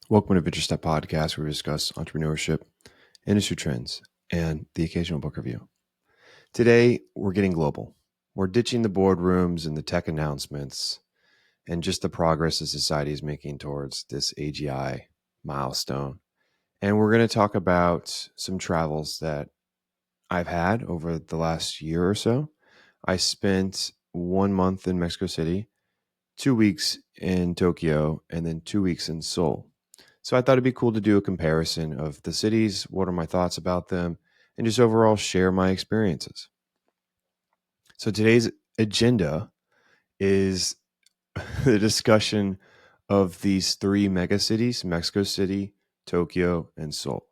Welcome to Venture Step Podcast, where we discuss entrepreneurship, industry trends, and the occasional book review. Today, we're getting global. We're ditching the boardrooms and the tech announcements and just the progress that society is making towards this AGI milestone. And we're going to talk about some travels that I've had over the last year or so. I spent 1 month in Mexico City, 2 weeks in Tokyo, and then 2 weeks in Seoul. So I thought it'd be cool to do a comparison of the cities, what are my thoughts about them, and just overall share my experiences. So today's agenda is the discussion of these three megacities: Mexico City, Tokyo, and Seoul.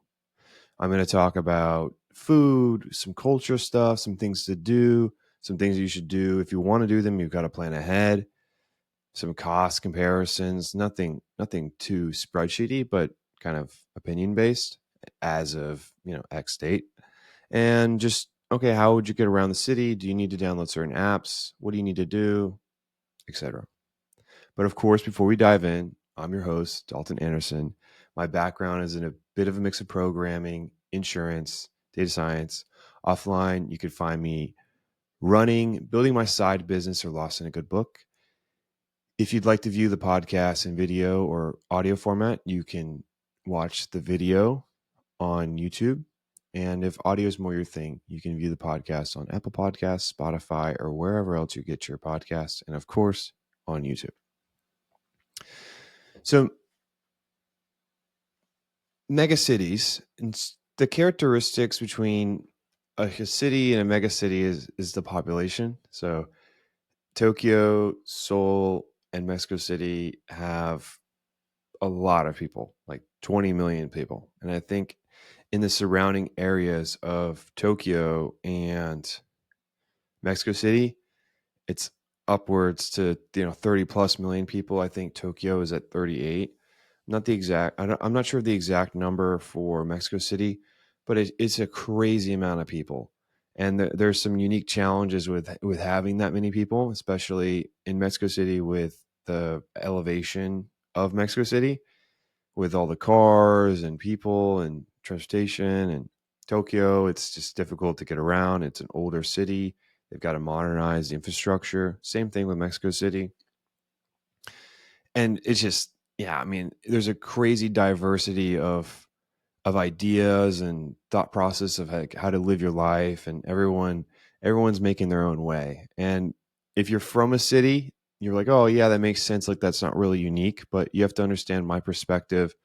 I'm going to talk about food, some culture stuff, some things to do, some things you should do. If you want to do them, you've got to plan ahead. Some cost comparisons, nothing too spreadsheety, but kind of opinion based as of, X date. And just, okay, how would you get around the city? Do you need to download certain apps? What do you need to do? Etc. But of course, before we dive in, I'm your host, Dalton Anderson. My background is in a bit of a mix of programming, insurance, data science. Offline, you could find me building my side business, or lost in a good book. If you'd like to view the podcast in video or audio format, you can watch the video on YouTube. And if audio is more your thing, you can view the podcast on Apple Podcasts, Spotify, or wherever else you get your podcasts. And of course, on YouTube. So, megacities, and the characteristics between a city and a megacity is the population. So, Tokyo, Seoul, and Mexico City have a lot of people, like 20 million people. And I think in the surrounding areas of Tokyo and Mexico City, it's upwards to 30 plus million people. I think Tokyo is at 38. I'm not sure of the exact number for Mexico City, but it's a crazy amount of people. And there's some unique challenges with having that many people, especially in Mexico City with the elevation of Mexico City, with all the cars and people and transportation. And Tokyo, it's just difficult to get around. It's an older city. They've got to modernize the infrastructure. Same thing with Mexico City. And it's just, yeah, I mean, there's a crazy diversity of ideas and thought process of how to live your life, and everyone's making their own way. And if you're from a city, you're like, oh yeah, that makes sense. Like, that's not really unique, but you have to understand my perspective.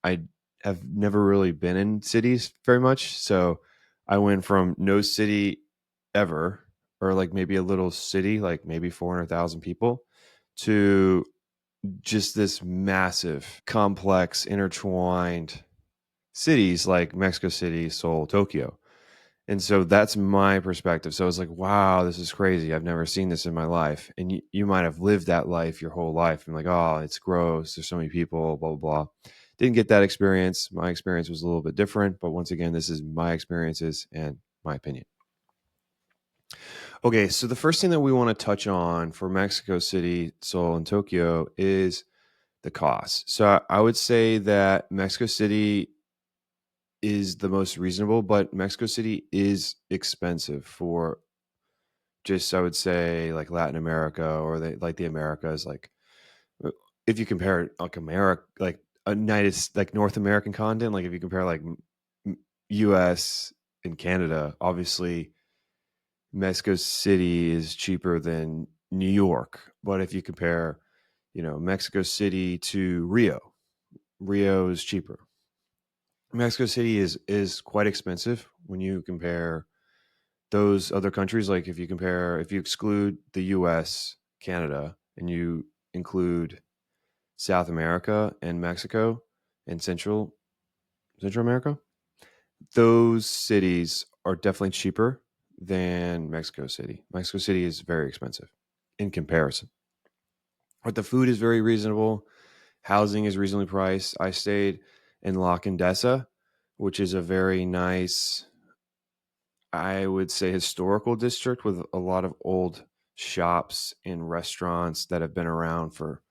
I have never really been in cities very much. So I went from no city ever, or like maybe a little city, like maybe 400,000 people, to just this massive, complex, intertwined cities like Mexico City, Seoul, Tokyo. And so that's my perspective. So I was like, wow, this is crazy. I've never seen this in my life. And you might have lived that life your whole life. And like, oh, it's gross. There's so many people, blah, blah, blah. Didn't get that experience. My experience was a little bit different. But once again, this is my experiences and my opinion. Okay, so the first thing that we want to touch on for Mexico City, Seoul, and Tokyo is the cost. So I would say that Mexico City is the most reasonable, but Mexico City is expensive for just, I would say, like Latin America, or like the Americas. Like, if you compare it, like America, like like North American continent, like if you compare like US and Canada, obviously Mexico City is cheaper than New York. But if you compare, Mexico City to Rio is cheaper. Mexico City is quite expensive when you compare those other countries. Like, if you exclude the US, Canada, and you include South America and Mexico and Central America, those cities are definitely cheaper than Mexico City. Mexico City is very expensive in comparison. But the food is very reasonable. Housing is reasonably priced. I stayed in La Condesa, which is a very nice, I would say, historical district with a lot of old shops and restaurants that have been around for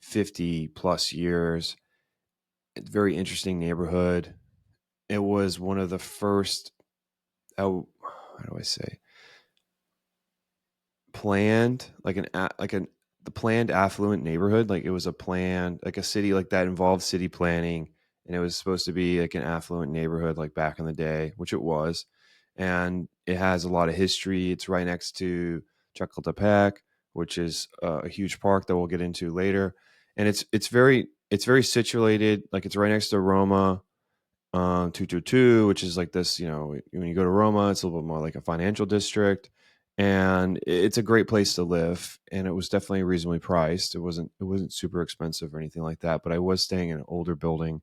50 plus years. It's a very interesting neighborhood. It was one of the first, how do I say, planned, the planned affluent neighborhood. Like it was a planned, like a city like that involved city planning, and it was supposed to be like an affluent neighborhood like back in the day, which it was. And it has a lot of history. It's right next to Chapultepec, which is a huge park that we'll get into later. And it's very situated. Like it's right next to Roma, 222, which is like this, when you go to Roma, it's a little bit more like a financial district, and it's a great place to live. And it was definitely reasonably priced. It wasn't super expensive or anything like that. But I was staying in an older building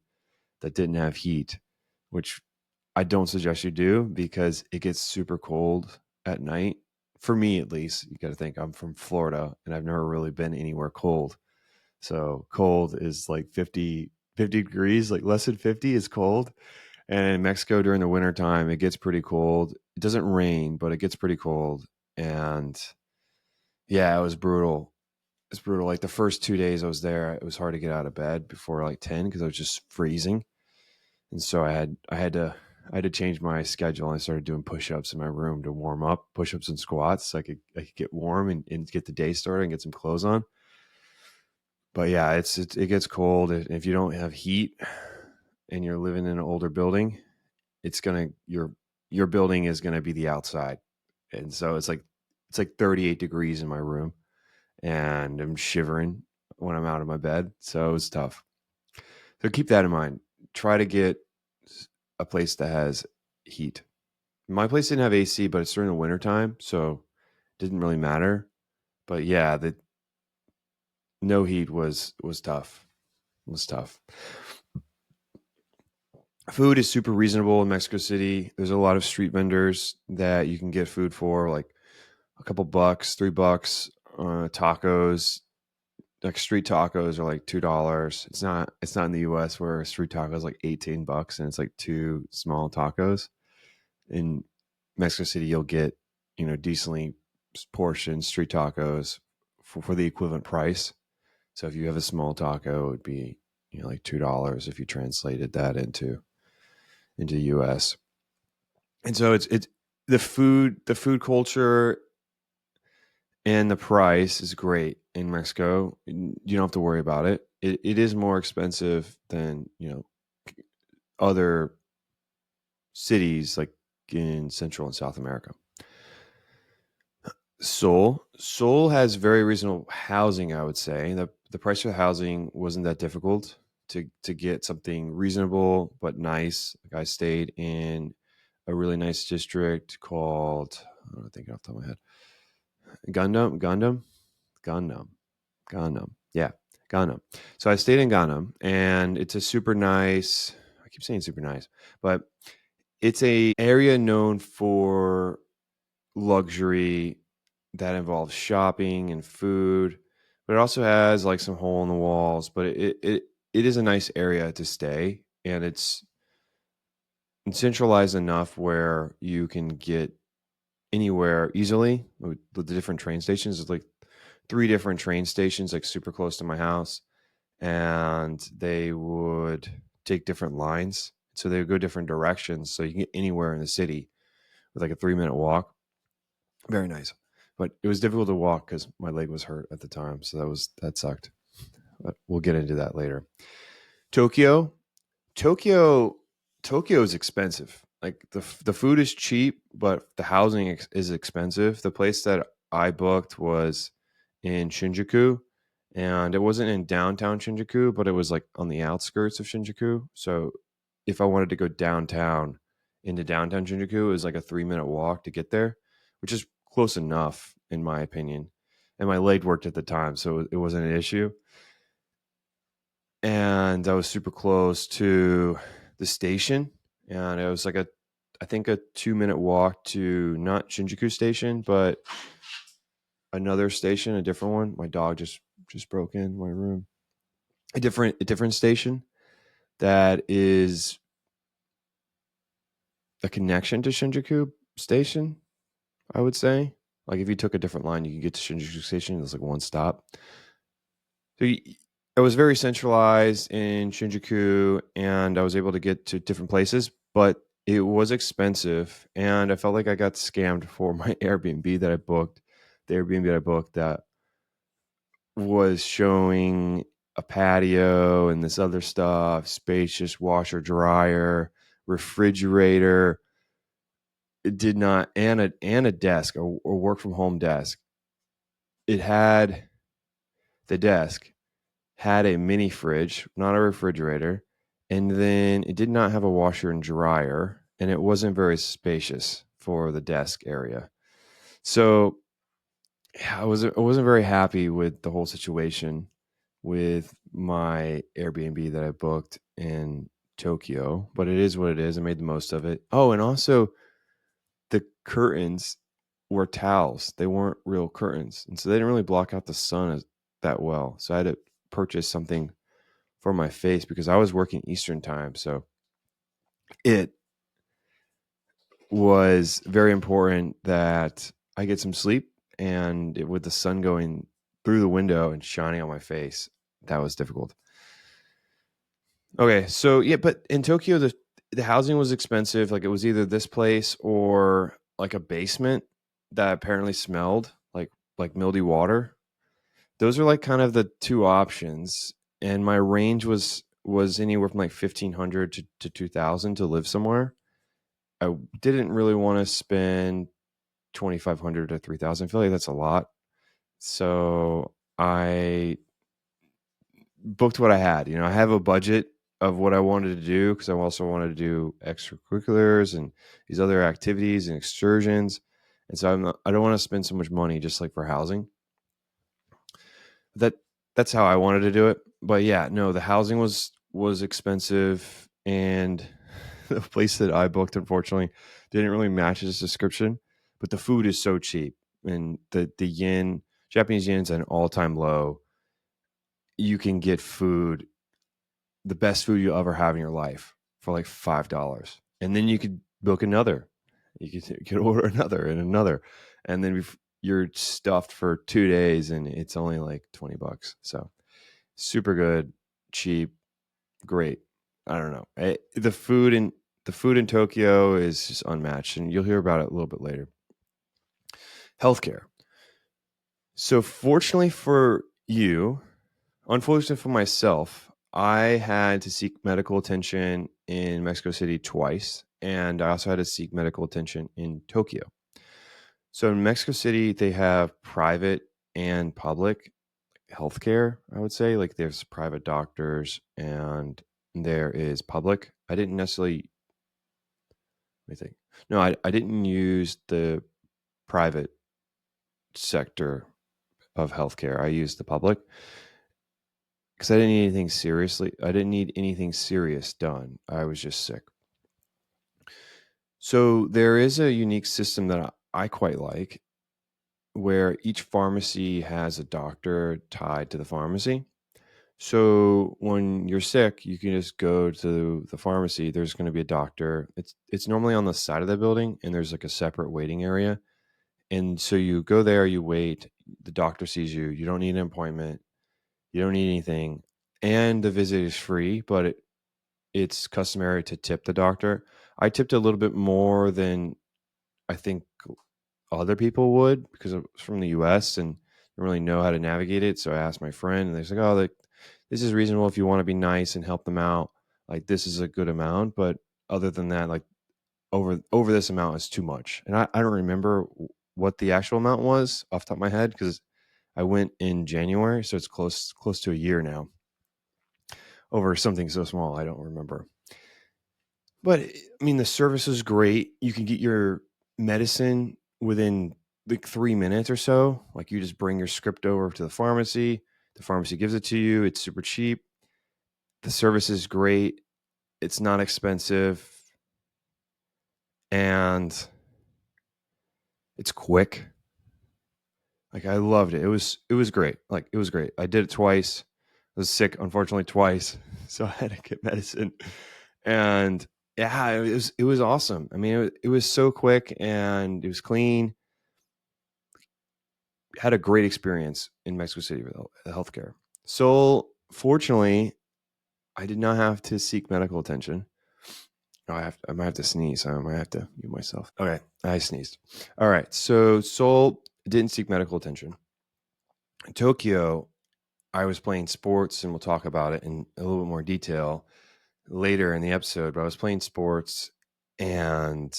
that didn't have heat, which I don't suggest you do because it gets super cold at night. For me, at least, you got to think I'm from Florida and I've never really been anywhere cold. So cold is like 50 degrees, like less than 50 is cold. And in Mexico during the wintertime, it gets pretty cold. It doesn't rain, but it gets pretty cold. And yeah, it was brutal. It's brutal. Like the first 2 days I was there, it was hard to get out of bed before like 10 because I was just freezing. And so I had to change my schedule. I started doing push-ups in my room to warm up, push-ups and squats, so I could get warm and get the day started and get some clothes on. But yeah, it gets cold. If you don't have heat and you're living in an older building, it's gonna your building is gonna be the outside, and so it's like 38 degrees in my room, and I'm shivering when I'm out of my bed. So it's tough. So keep that in mind. Try to get a place that has heat. My place didn't have AC, but it's during the wintertime, so it didn't really matter. But yeah, the no heat was tough. It was tough. Food is super reasonable in Mexico City. There's a lot of street vendors that you can get food for, like a couple bucks, $3. Tacos, like street tacos, are like $2. It's not in the U.S. where a street taco is like $18 and it's like two small tacos. In Mexico City, you'll get decently portioned street tacos for the equivalent price. So if you have a small taco, it would be like $2 if you translated that into the U.S. And so it's the food culture and the price is great in Mexico. You don't have to worry about it. It is more expensive than other cities like in Central and South America. Seoul has very reasonable housing. I would say the price for the housing wasn't that difficult to get something reasonable but nice. Like I stayed in a really nice district called, I don't think off the top of my head, Gundam, Gundam. Yeah, Gundam. So I stayed in Gundam, and it's a super nice. I keep saying super nice, but it's a area known for luxury that involves shopping and food, but it also has like some hole in the walls. But it is a nice area to stay, and it's centralized enough where you can get anywhere easily with the different train stations. There's like three different train stations, like super close to my house, and they would take different lines. So they would go different directions. So you can get anywhere in the city with like a 3 minute walk. Very nice. But it was difficult to walk because my leg was hurt at the time. So that sucked. But we'll get into that later. Tokyo. Tokyo Tokyo is expensive. Like the food is cheap, but the housing is expensive. The place that I booked was in Shinjuku, and it wasn't in downtown Shinjuku, but it was like on the outskirts of Shinjuku. So if I wanted to go downtown into downtown Shinjuku, it was like a 3 minute walk to get there, which is close enough in my opinion. And my leg worked at the time, so it wasn't an issue. And I was super close to the station, and it was like I think a 2 minute walk to not Shinjuku Station, but another station, a different one. My dog just broke in my room. A different station that is a connection to Shinjuku Station. I would say, like if you took a different line, you could get to Shinjuku Station. It's like one stop. So I was very centralized in Shinjuku, and I was able to get to different places, but it was expensive, and I felt like I got scammed for my Airbnb that I booked. The Airbnb that I booked that was showing a patio and this other stuff, spacious washer dryer, refrigerator. It did not, and a desk, or work from home desk. It had the desk had a mini fridge, not a refrigerator, and then it did not have a washer and dryer, and it wasn't very spacious for the desk area. So yeah, I wasn't very happy with the whole situation with my Airbnb that I booked in Tokyo, but it is what it is. I made the most of it. Oh, and also the curtains were towels. They weren't real curtains. And so they didn't really block out the sun that well. So I had to purchase something for my face because I was working Eastern time. So it was very important that I get some sleep, and with the sun going through the window and shining on my face, that was difficult. Okay, so yeah, but in Tokyo, the housing was expensive. Like, it was either this place or like a basement that apparently smelled like mildy water. Those are like kind of the two options, and my range was anywhere from like 1,500 to 2,000 to live somewhere. I didn't really want to spend 2,500 to 3,000. I feel like that's a lot, so I booked what I had. I have a budget of what I wanted to do because I also wanted to do extracurriculars and these other activities and excursions, and so I don't want to spend so much money just like for housing. That that's how I wanted to do it. But yeah, no, the housing was expensive, and the place that I booked unfortunately didn't really match its description. But the food is so cheap, and the yen, Japanese yen's at an all time low. You can get food, the best food you'll ever have in your life, for like $5, and then you could book another. You could order another and another, and then you're stuffed for 2 days, and it's only like $20. So super good, cheap, great. I don't know. The food in Tokyo is just unmatched, and you'll hear about it a little bit later. Healthcare. So fortunately for you, unfortunately for myself, I had to seek medical attention in Mexico City twice, and I also had to seek medical attention in Tokyo. So in Mexico City, they have private and public healthcare, I would say. Like, there's private doctors and there is public. I didn't necessarily, let me think. No, I didn't use the private sector of healthcare. I used the public because I didn't need anything serious done. I was just sick. So there is a unique system that I quite like, where each pharmacy has a doctor tied to the pharmacy. So when you're sick, you can just go to the pharmacy. There's going to be a doctor. It's normally on the side of the building, and there's like a separate waiting area. And so you go there, you wait. The doctor sees you. You don't need an appointment. You don't need anything, and the visit is free. But it's customary to tip the doctor. I tipped a little bit more than I think other people would, because I was from the U.S. and don't really know how to navigate it. So I asked my friend, and they're like, "Oh, this is reasonable if you want to be nice and help them out. Like, this is a good amount, but other than that, like, over this amount is too much." And I don't remember what the actual amount was off the top of my head because I went in January, so it's close to a year now. Over something so small, I don't remember. But I mean, the service is great. You can get your medicine within like 3 minutes or so. Like, you just bring your script over to the pharmacy. The pharmacy gives it to you. It's super cheap. The service is great. It's not expensive, and it's quick. Like, I loved it. It was great. Like, it was great. I did it twice. I was sick, unfortunately, twice, so I had to get medicine. And yeah, it was awesome. I mean, it was so quick, and it was clean. Had a great experience in Mexico City with the healthcare. Seoul, Fortunately, I did not have to seek medical attention. Oh, I might have to sneeze. I might have to mute myself. Okay, I sneezed. All right. So Seoul didn't seek medical attention. In Tokyo, I was playing sports, and we'll talk about it in a little bit more detail later in the episode. But I was playing sports, and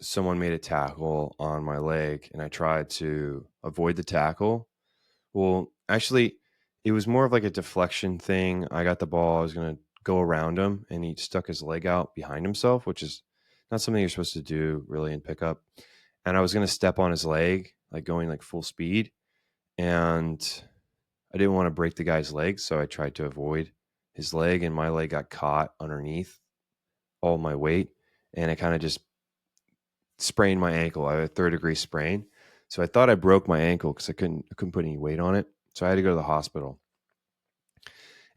someone made a tackle on my leg, and I tried to avoid the tackle. Well, actually, it was more of like a deflection thing. I got the ball. I was going to go around him, and he stuck his leg out behind himself, which is not something you're supposed to do really in pickup. And I was going to step on his leg, like going like full speed. And I didn't want to break the guy's leg. So I tried to avoid his leg, and my leg got caught underneath all my weight. And it kind of just sprained my ankle. I had a third-degree sprain. So I thought I broke my ankle because I couldn't put any weight on it. So I had to go to the hospital.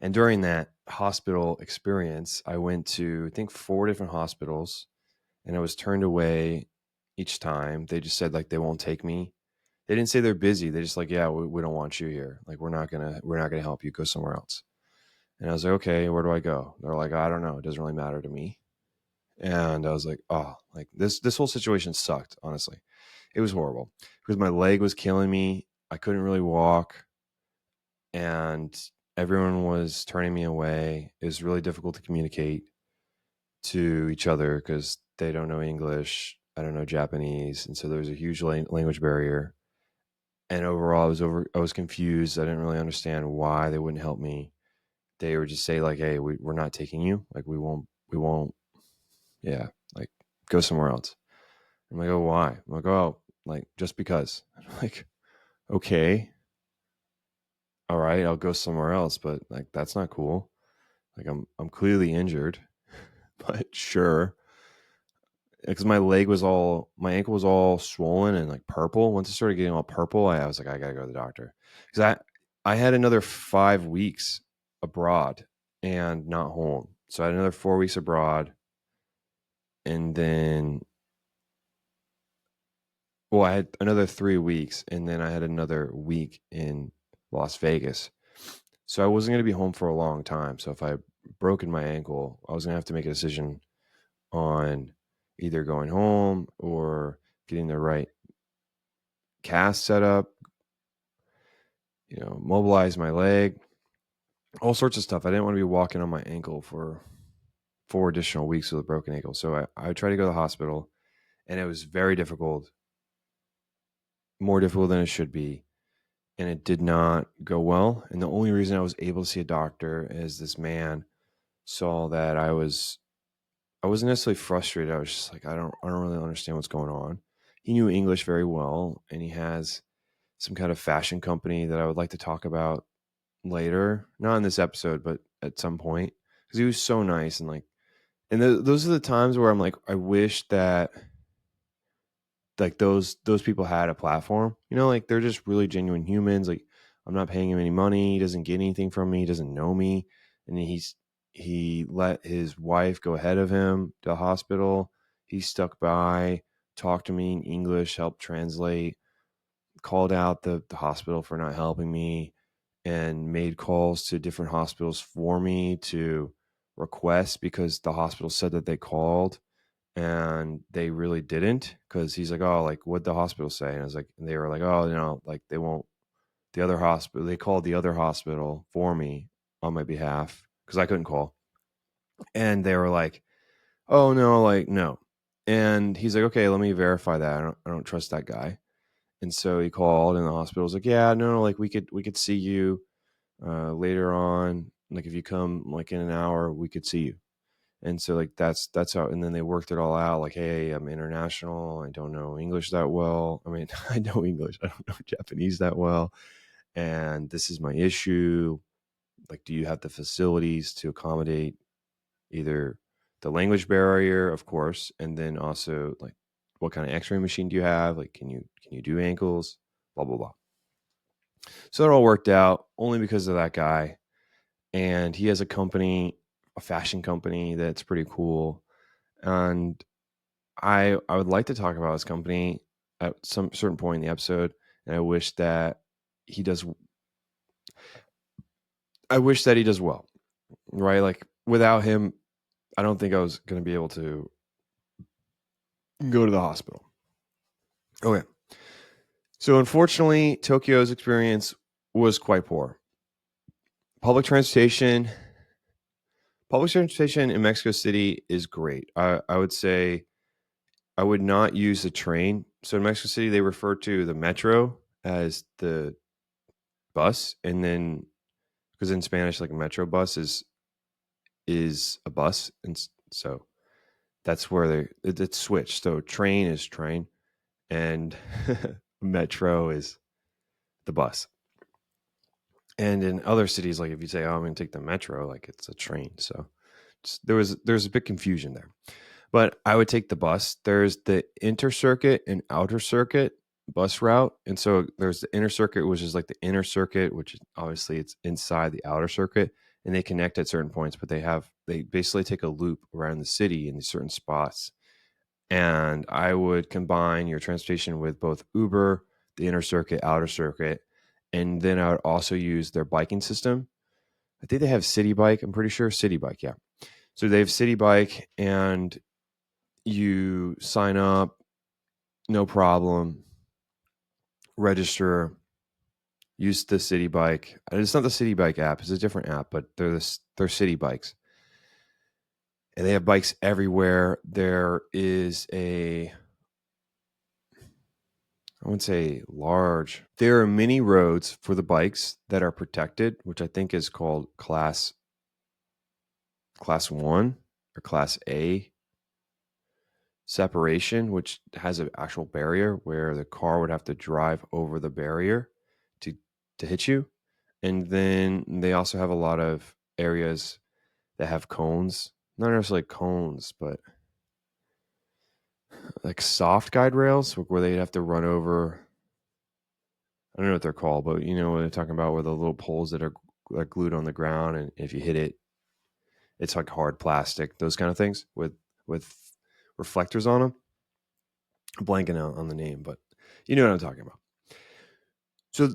And during that hospital experience, I went to, I think, 4 different hospitals, and I was turned away each time. They just said like they won't take me. They didn't say they're busy. They just like, yeah, we don't want you here. Like we're not gonna help you. Go somewhere else. And I was like, okay, where do I go? They're like, I don't know. It doesn't really matter to me. And I was like, oh, like this whole situation sucked. Honestly, it was horrible because my leg was killing me. I couldn't really walk, and everyone was turning me away. It was really difficult to communicate to each other because they don't know English. I don't know Japanese, and so there was a huge language barrier. And overall, I was confused. I didn't really understand why they wouldn't help me. They would just say like, "Hey, we're not taking you. Like we won't. Yeah, like go somewhere else." I'm like, "Oh, why?" I'm like, "Oh, like just because." I'm like, "Okay, all right, I'll go somewhere else," but like that's not cool. Like I'm clearly injured, but sure. Because my ankle was all swollen and like purple. Once it started getting all purple, I was like, I gotta go to the doctor. Because I had another 5 weeks abroad and not home. So I had another 4 weeks abroad. And then, well, I had another 3 weeks. And then I had another week in Las Vegas. So I wasn't going to be home for a long time. So if I broken my ankle, I was going to have to make a decision on either going home or getting the right cast set up, mobilize my leg, all sorts of stuff. I didn't want to be walking on my ankle for 4 additional weeks with a broken ankle. So I tried to go to the hospital, and it was very difficult, more difficult than it should be. And it did not go well. And the only reason I was able to see a doctor is this man saw that I wasn't necessarily frustrated. I was just like, I don't really understand what's going on. He knew English very well, and he has some kind of fashion company that I would like to talk about later, not in this episode, but at some point, because he was so nice. And like, and those are the times where I'm like, I wish that like those people had a platform, like they're just really genuine humans. Like I'm not paying him any money. He doesn't get anything from me. He doesn't know me. And he let his wife go ahead of him to the hospital. He stuck by, talked to me in English, helped translate, called out the hospital for not helping me, and made calls to different hospitals for me to request, because the hospital said that they called and they really didn't. Because he's like, oh, like what'd the hospital say? And I was like, and they were like, oh, like they won't. The other hospital, they called the other hospital for me on my behalf because I couldn't call, and they were like, oh no, like no. And he's like, okay, let me verify that. I don't trust that guy. And so he called, and the hospital was like, yeah, no, like we could see you later on. Like if you come like in an hour, we could see you. And so like that's how. And then they worked it all out. Like, hey, I'm international. I don't know English that well. I mean, I know English. I don't know Japanese that well. And this is my issue. Like, do you have the facilities to accommodate either the language barrier, of course, and then also like what kind of X-ray machine do you have? Like, can you do ankles? Blah blah blah. So it all worked out only because of that guy. And he has a company, a fashion company that's pretty cool. And I would like to talk about his company at some certain point in the episode. And I wish that he does. I wish that he does well, right? Like without him, I don't think I was going to be able to go to the hospital. Okay. So unfortunately, Tokyo's experience was quite poor. Public transportation, public transportation in Mexico City is great. I would say I would not use the train. So in Mexico City, they refer to the metro as the bus, and then because in Spanish, like a metro bus is a bus, and so that's where it's switched. So train is train, and metro is the bus. And in other cities, like if you say, "Oh, I'm going to take the metro," like it's a train. So there's a bit confusion there. But I would take the bus. There's the intercircuit and outer circuit bus route. And so there's the inner circuit, which is like the inner circuit, which is obviously it's inside the outer circuit. And they connect at certain points, but they basically take a loop around the city in these certain spots. And I would combine your transportation with both Uber, the inner circuit, outer circuit, and then I would also use their biking system. I think they have City Bike. I'm pretty sure City Bike, yeah. So they have City Bike, and you sign up, no problem, register, use the City Bike. And it's not the City Bike app; it's a different app, but they're City Bikes, and they have bikes everywhere. There is I wouldn't say large. There are many roads for the bikes that are protected, which I think is called class 1 or class A separation, which has an actual barrier where the car would have to drive over the barrier to hit you. And then they also have a lot of areas that have cones, not necessarily cones, but like soft guide rails where they'd have to run over. I don't know what they're called, but you know what they're talking about, where the little poles that are like glued on the ground, and if you hit it, it's like hard plastic. Those kind of things with reflectors on them. I'm blanking out on the name, but you know what I'm talking about. So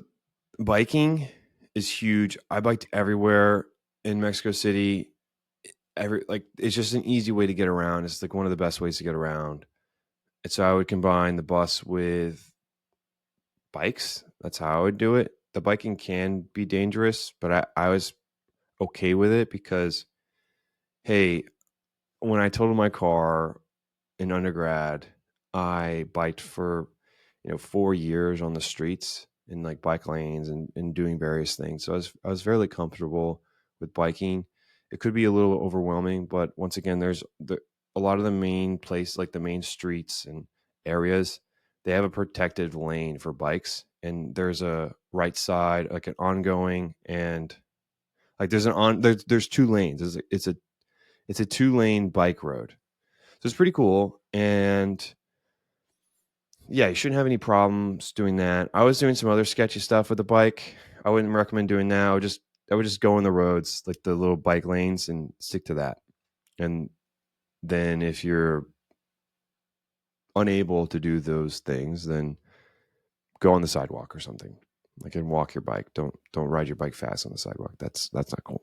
biking is huge. I biked everywhere in Mexico City. It's just an easy way to get around. It's like one of the best ways to get around. And so I would combine the bus with bikes. That's how I would do it. The biking can be dangerous, but I was okay with it because, hey, when I totaled my car in undergrad, I biked for 4 years on the streets in like bike lanes and doing various things. So I was fairly comfortable with biking. It could be a little overwhelming, but once again, there's a lot of the main place, like the main streets and areas, they have a protected lane for bikes, and there's a right side, like an ongoing, and like there's two lanes. It's a 2-lane bike road, so it's pretty cool. And yeah, you shouldn't have any problems doing that. I was doing some other sketchy stuff with the bike. I wouldn't recommend doing that. I would just go on the roads, like the little bike lanes, and stick to that. And then if you're unable to do those things, then go on the sidewalk or something. Like, and walk your bike. Don't ride your bike fast on the sidewalk. That's not cool.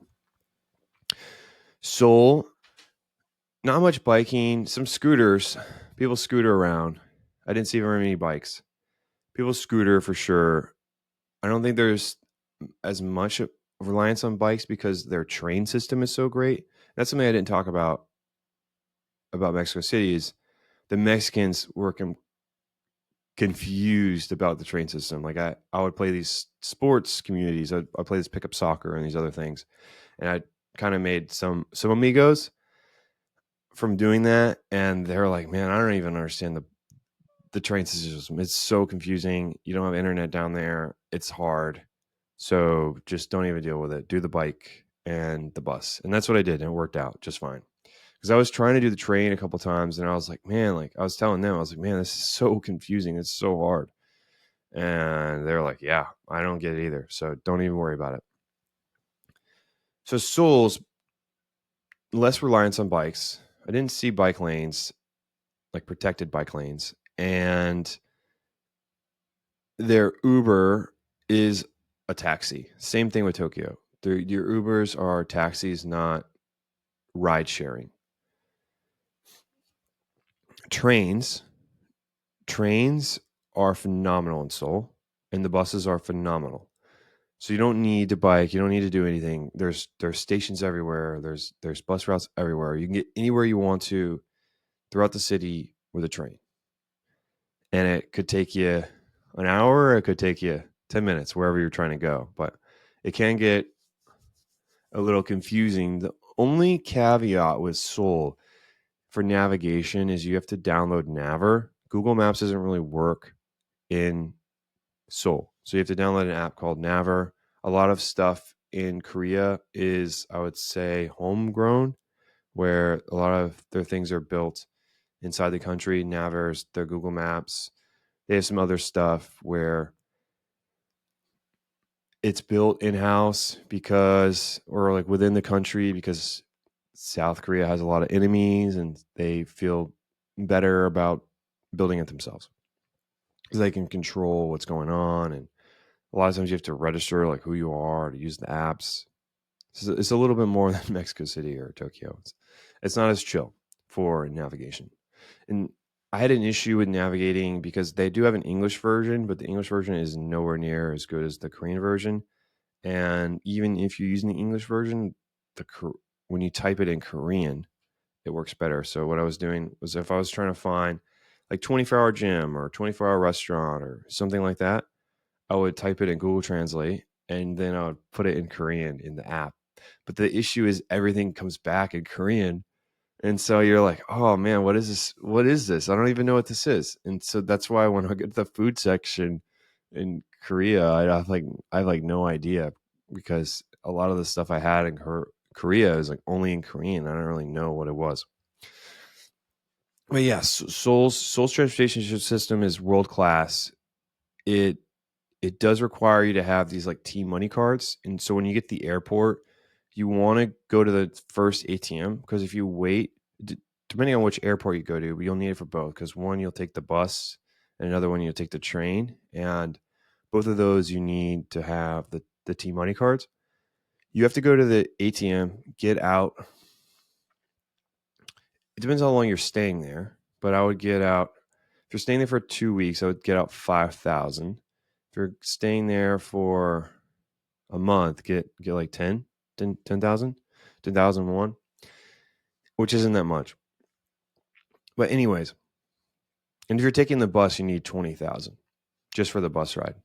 Seoul, not much biking. Some scooters. People scooter around. I didn't see very many bikes. People scooter for sure. I don't think there's as much reliance on bikes because their train system is so great. That's something I didn't talk about Mexico City. Is the Mexicans were confused about the train system. Like I would play these sports communities. I'd play this pickup soccer and these other things, and I kind of made some amigos from doing that, and they're like, "Man, I don't even understand the train system. It's so confusing. You don't have internet down there. It's hard. So just don't even deal with it. Do the bike and the bus." And that's what I did. And it worked out just fine. Because I was trying to do the train a couple times, and I was like, man, like I was telling them, I was like, man, this is so confusing. It's so hard. And they're like, yeah, I don't get it either. So don't even worry about it. So Seoul's less reliance on bikes. I didn't see bike lanes, like protected bike lanes. And their Uber is a taxi. Same thing with Tokyo. Your Ubers are taxis, not ride sharing. Trains are phenomenal in Seoul, and the buses are phenomenal. So you don't need to bike. You don't need to do anything. There's stations everywhere. There's bus routes everywhere. You can get anywhere you want to throughout the city with a train, and it could take you an hour. Or it could take you 10 minutes wherever you're trying to go. But it can get a little confusing. The only caveat with Seoul for navigation is you have to download Naver. Google Maps doesn't really work in Seoul. So you have to download an app called Naver. A lot of stuff in Korea is, I would say, homegrown, where a lot of their things are built inside the country. Naver's their Google Maps. They have some other stuff where it's built in-house because, or like within the country, because South Korea has a lot of enemies and they feel better about building it themselves because they can control what's going on. And a lot of times you have to register like who you are to use the apps. It's a little bit more than Mexico City or Tokyo. It's not as chill for navigation. And I had an issue with navigating because they do have an English version, but the English version is nowhere near as good as the Korean version. And even if you're using the English version, when you type it in Korean, it works better. So what I was doing was if I was trying to find like 24-hour gym or 24-hour restaurant or something like that, I would type it in Google Translate and then I would put it in Korean in the app. But the issue is everything comes back in Korean. And so you're like, oh man, what is this? What is this? I don't even know what this is. And so that's why when I get to the food section in Korea, I have like no idea because a lot of the stuff I had in Korea is like only in Korean. I don't really know what it was. But yeah, Seoul's transportation system is world class. It it does require you to have these like T money cards. And so when you get to the airport, you want to go to the first ATM because if you wait, depending on which airport you go to, you'll need it for both. Because one, you'll take the bus, and another one, you'll take the train. And both of those, you need to have the T money cards. You have to go to the ATM, get out. It depends how long you're staying there, but I would get out. If you're staying there for 2 weeks, I would get out 5,000. If you're staying there for a month, get like 10,000, 10,001, which isn't that much. But anyways, and if you're taking the bus, you need 20,000 just for the bus ride,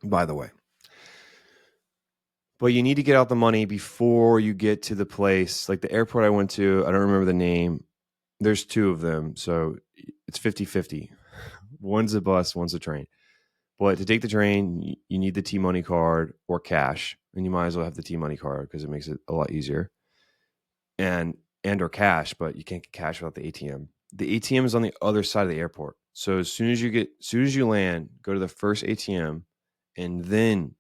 by the way. But you need to get out the money before you get to the place. Like the airport I went to, I don't remember the name. There's two of them, so it's 50-50. One's a bus, one's a train. But to take the train, you need the T-Money card or cash, and you might as well have the T-Money card because it makes it a lot easier. And or cash, but you can't get cash without the ATM. The ATM is on the other side of the airport. So as soon as you land, go to the first ATM and then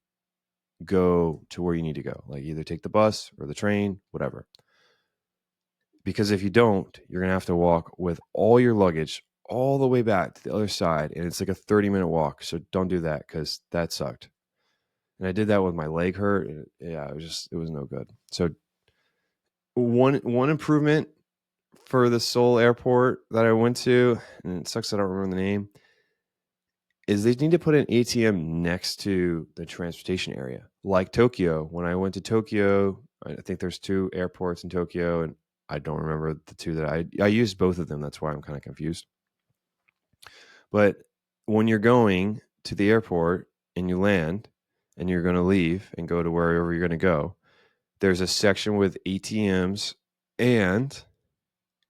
go to where you need to go. Like either take the bus or the train, whatever. Because if you don't, you're going to have to walk with all your luggage all the way back to the other side. And it's like a 30-minute walk. So don't do that because that sucked. And I did that with my leg hurt. And yeah, it was no good. So one improvement for the Seoul airport that I went to, and it sucks I don't remember the name, is they need to put an ATM next to the transportation area. Like Tokyo. When I went to Tokyo, I think there's two airports in Tokyo, and I don't remember the two that I used both of them. That's why I'm kind of confused. But when you're going to the airport and you land and you're going to leave and go to wherever you're going to go, there's a section with ATMs and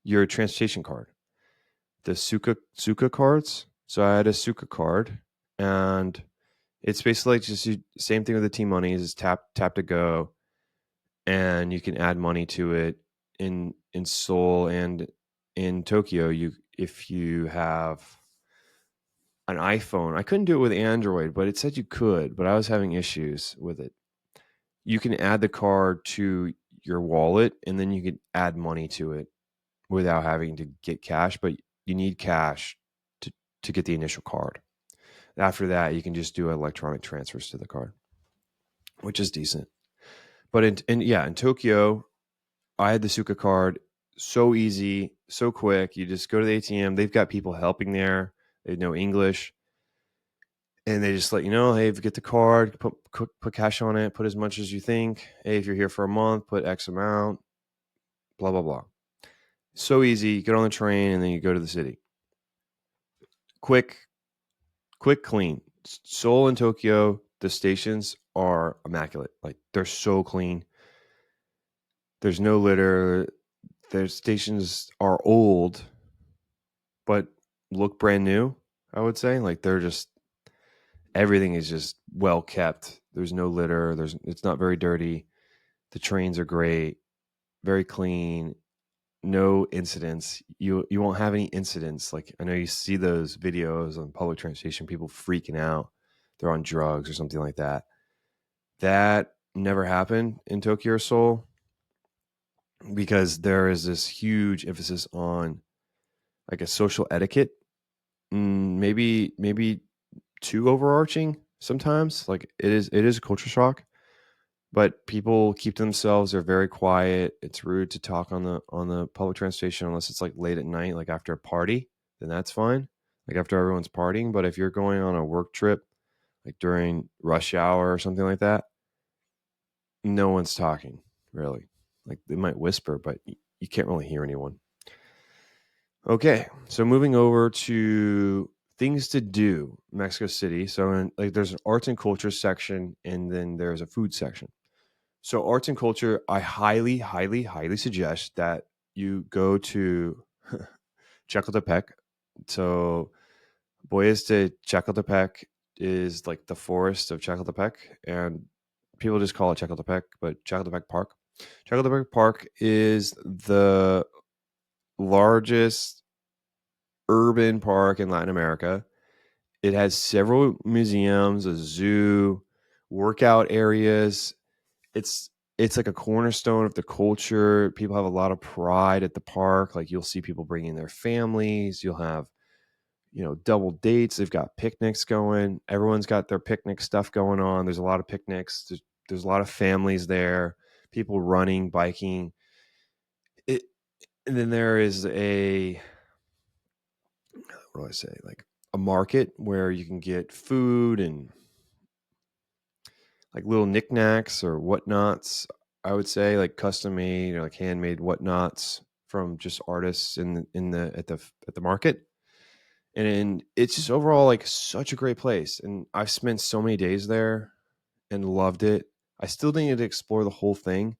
your transportation card. The Suka cards. So I had a Suka card, and it's basically just the same thing with the T money is tap to go, and you can add money to it in Seoul and in Tokyo. If you have an iPhone, I couldn't do it with Android, but it said you could, but I was having issues with it. You can add the card to your wallet, and then you can add money to it without having to get cash, but you need cash to get the initial card. After that, you can just do electronic transfers to the card, which is decent. But in Tokyo, I had the Suica card. So easy, so quick. You just go to the ATM. They've got people helping there. They know English, and they just let you know, hey, if you get the card, put cash on it. Put as much as you think. Hey, if you're here for a month, put X amount. Blah blah blah. So easy. You get on the train and then you go to the city. Quick, clean. Seoul and Tokyo, the stations are immaculate. Like they're so clean. There's no litter. Their stations are old, but look brand new. I would say like they're just everything is just well kept. There's no litter. It's not very dirty. The trains are great, very clean. No incidents. You won't have any incidents. Like I know you see those videos on public transportation, people freaking out. They're on drugs or something like that. That never happened in Tokyo or Seoul because there is this huge emphasis on like a social etiquette. Maybe too overarching sometimes. Like it is a culture shock, but people keep to themselves. They're very quiet. It's rude to talk on the public transportation unless it's like late at night, like after a party. Then that's fine. Like after everyone's partying. But if you're going on a work trip, like during rush hour or something like that, no one's talking really. Like they might whisper, but you can't really hear anyone. Okay, so moving over to things to do, Mexico City. So like there's an arts and culture section, and then there's a food section. So arts and culture, I highly, highly, highly suggest that you go to Chapultepec. So Boyes de Chapultepec is like the forest of Chapultepec, and people just call it Chapultepec, but Chapultepec Park. Chapultepec Park is the largest urban park in Latin America. It has several museums, a zoo, workout areas. It's it's like a cornerstone of the culture. People have a lot of pride at the park. Like you'll see people bringing their families. You'll have double dates. They've got picnics going. Everyone's got their picnic stuff going on. There's a lot of picnics. There's a lot of families there. People running, biking. It and then there is a what do I say, like a market where you can get food and like little knickknacks or whatnots. I would say like custom made or like handmade whatnots from just artists in the at the market. And it's just overall like such a great place. And I've spent so many days there and loved it. I still need to explore the whole thing,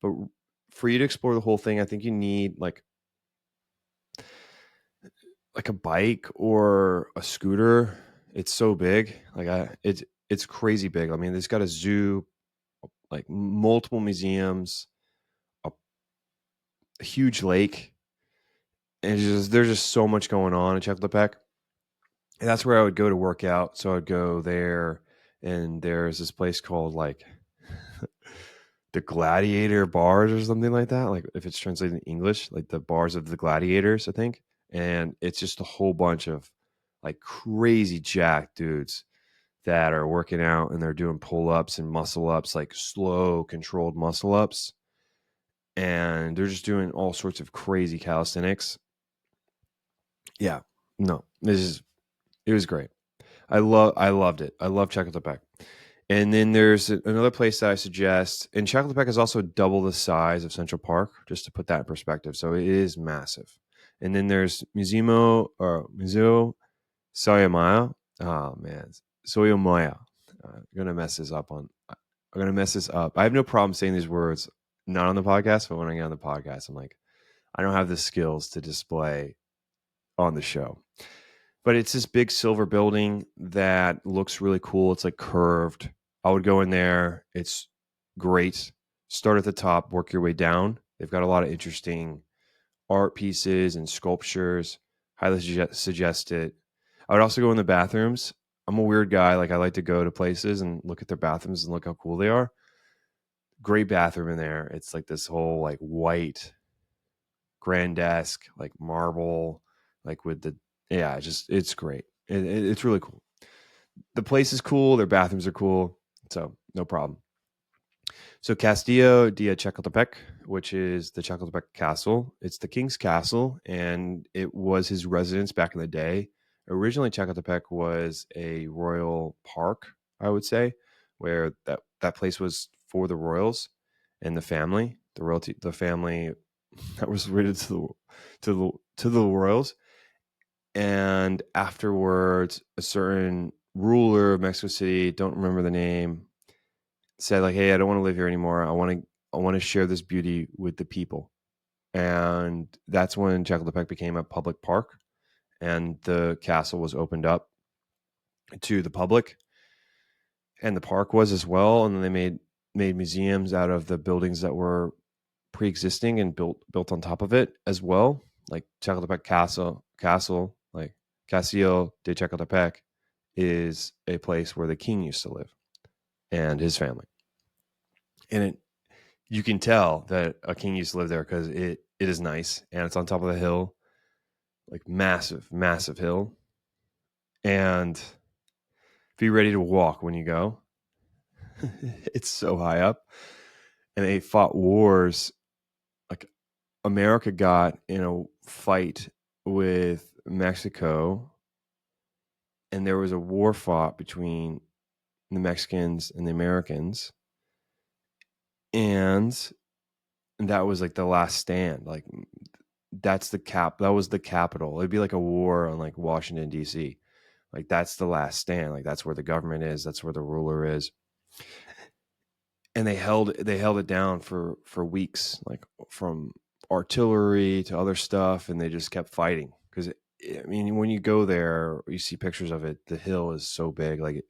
but for you to explore the whole thing, I think you need like a bike or a scooter. It's so big. It's crazy big. I mean, it's got a zoo, like multiple museums, a, a huge lake, and there's just so much going on in Chapultepec. And that's where I would go to work out. So I'd go there, and there's this place called like the Gladiator Bars or something like that. Like if it's translated in English, like the bars of the gladiators, I think. And it's just a whole bunch of like crazy jack dudes that are working out, and they're doing pull ups and muscle ups, like slow, controlled muscle ups. And they're just doing all sorts of crazy calisthenics. Yeah, no, it was great. I loved it. I love Chapultepec. And then there's another place that I suggest. And Chapultepec is also double the size of Central Park, just to put that in perspective. So it is massive. And then there's Museo Soyomaya. Oh man, Soyomaya. I'm gonna mess this up. I'm gonna mess this up. I have no problem saying these words, not on the podcast, but when I get on the podcast, I'm like, I don't have the skills to display on the show. But it's this big silver building that looks really cool. It's like curved. I would go in there. It's great. Start at the top, work your way down. They've got a lot of interesting art pieces and sculptures. Highly suggest it. I would also go in the bathrooms. I'm a weird guy. Like I like to go to places and look at their bathrooms and look how cool they are. Great bathroom in there. It's like this whole like white grand desk, like marble, like with the it's great. It's really cool. The place is cool. Their bathrooms are cool, so no problem. So Castillo de Chapultepec, which is the Chapultepec Castle, it's the king's castle, and it was his residence back in the day. Originally, Chapultepec was a royal park, I would say, where that place was for the royals and the family, the royalty, the family that was related to the royals. And afterwards, a certain ruler of Mexico City, don't remember the name, said like, "Hey, I don't want to live here anymore. I want to share this beauty with the people." And that's when Chapultepec became a public park, and the castle was opened up to the public, and the park was as well. And then they made museums out of the buildings that were pre-existing and built on top of it as well, like Chapultepec Castle, like Castillo de Chapultepec is a place where the king used to live and his family. And you can tell that a king used to live there because it is nice and it's on top of the hill, like massive hill. And be ready to walk when you go. It's so high up. And they fought wars. Like America got in a fight with Mexico, and there was a war fought between the Mexicans and the Americans. And that was like the last stand. Like that was the capital. It'd be like a war on like Washington D.C. Like that's the last stand. Like that's where the government is. That's where the ruler is. And they held it down for weeks, like from artillery to other stuff, and they just kept fighting. Because I mean, when you go there, you see pictures of it. The hill is so big, like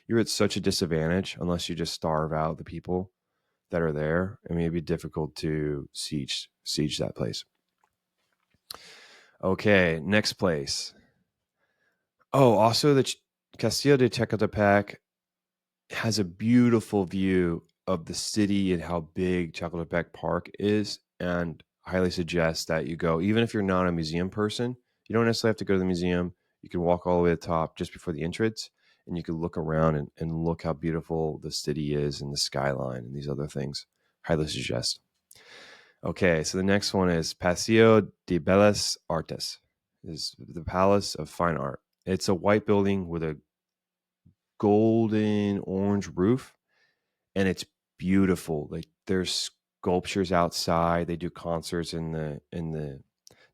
you're at such a disadvantage unless you just starve out the people that are there. I mean, it'd be difficult to siege that place. Okay, next place. Oh, also the Castillo de Chapultepec has a beautiful view of the city and how big Chapultepec Park is, and I highly suggest that you go. Even if you're not a museum person, you don't necessarily have to go to the museum. You can walk all the way to the top just before the entrance, and you can look around and look how beautiful the city is and the skyline and these other things. Highly suggest. Okay, so the next one is Paseo de Bellas Artes, is the Palace of Fine Art. It's a white building with a golden orange roof, and it's beautiful. Like there's sculptures outside. They do concerts in the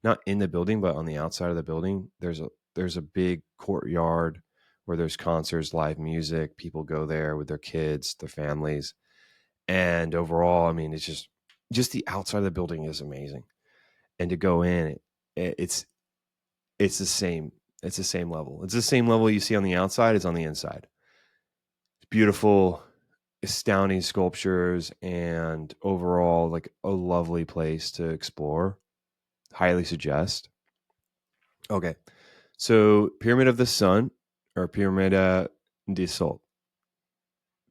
not in the building, but on the outside of the building. There's a big courtyard where there's concerts, live music. People go there with their kids, their families, and overall, I mean, it's just the outside of the building is amazing. And to go in, it's the same. It's the same level. It's the same level you see on the outside as on the inside. It's beautiful, astounding sculptures, and overall like a lovely place to explore. Highly suggest. Okay, so Pyramid of the Sun, or Pyramida de Sol.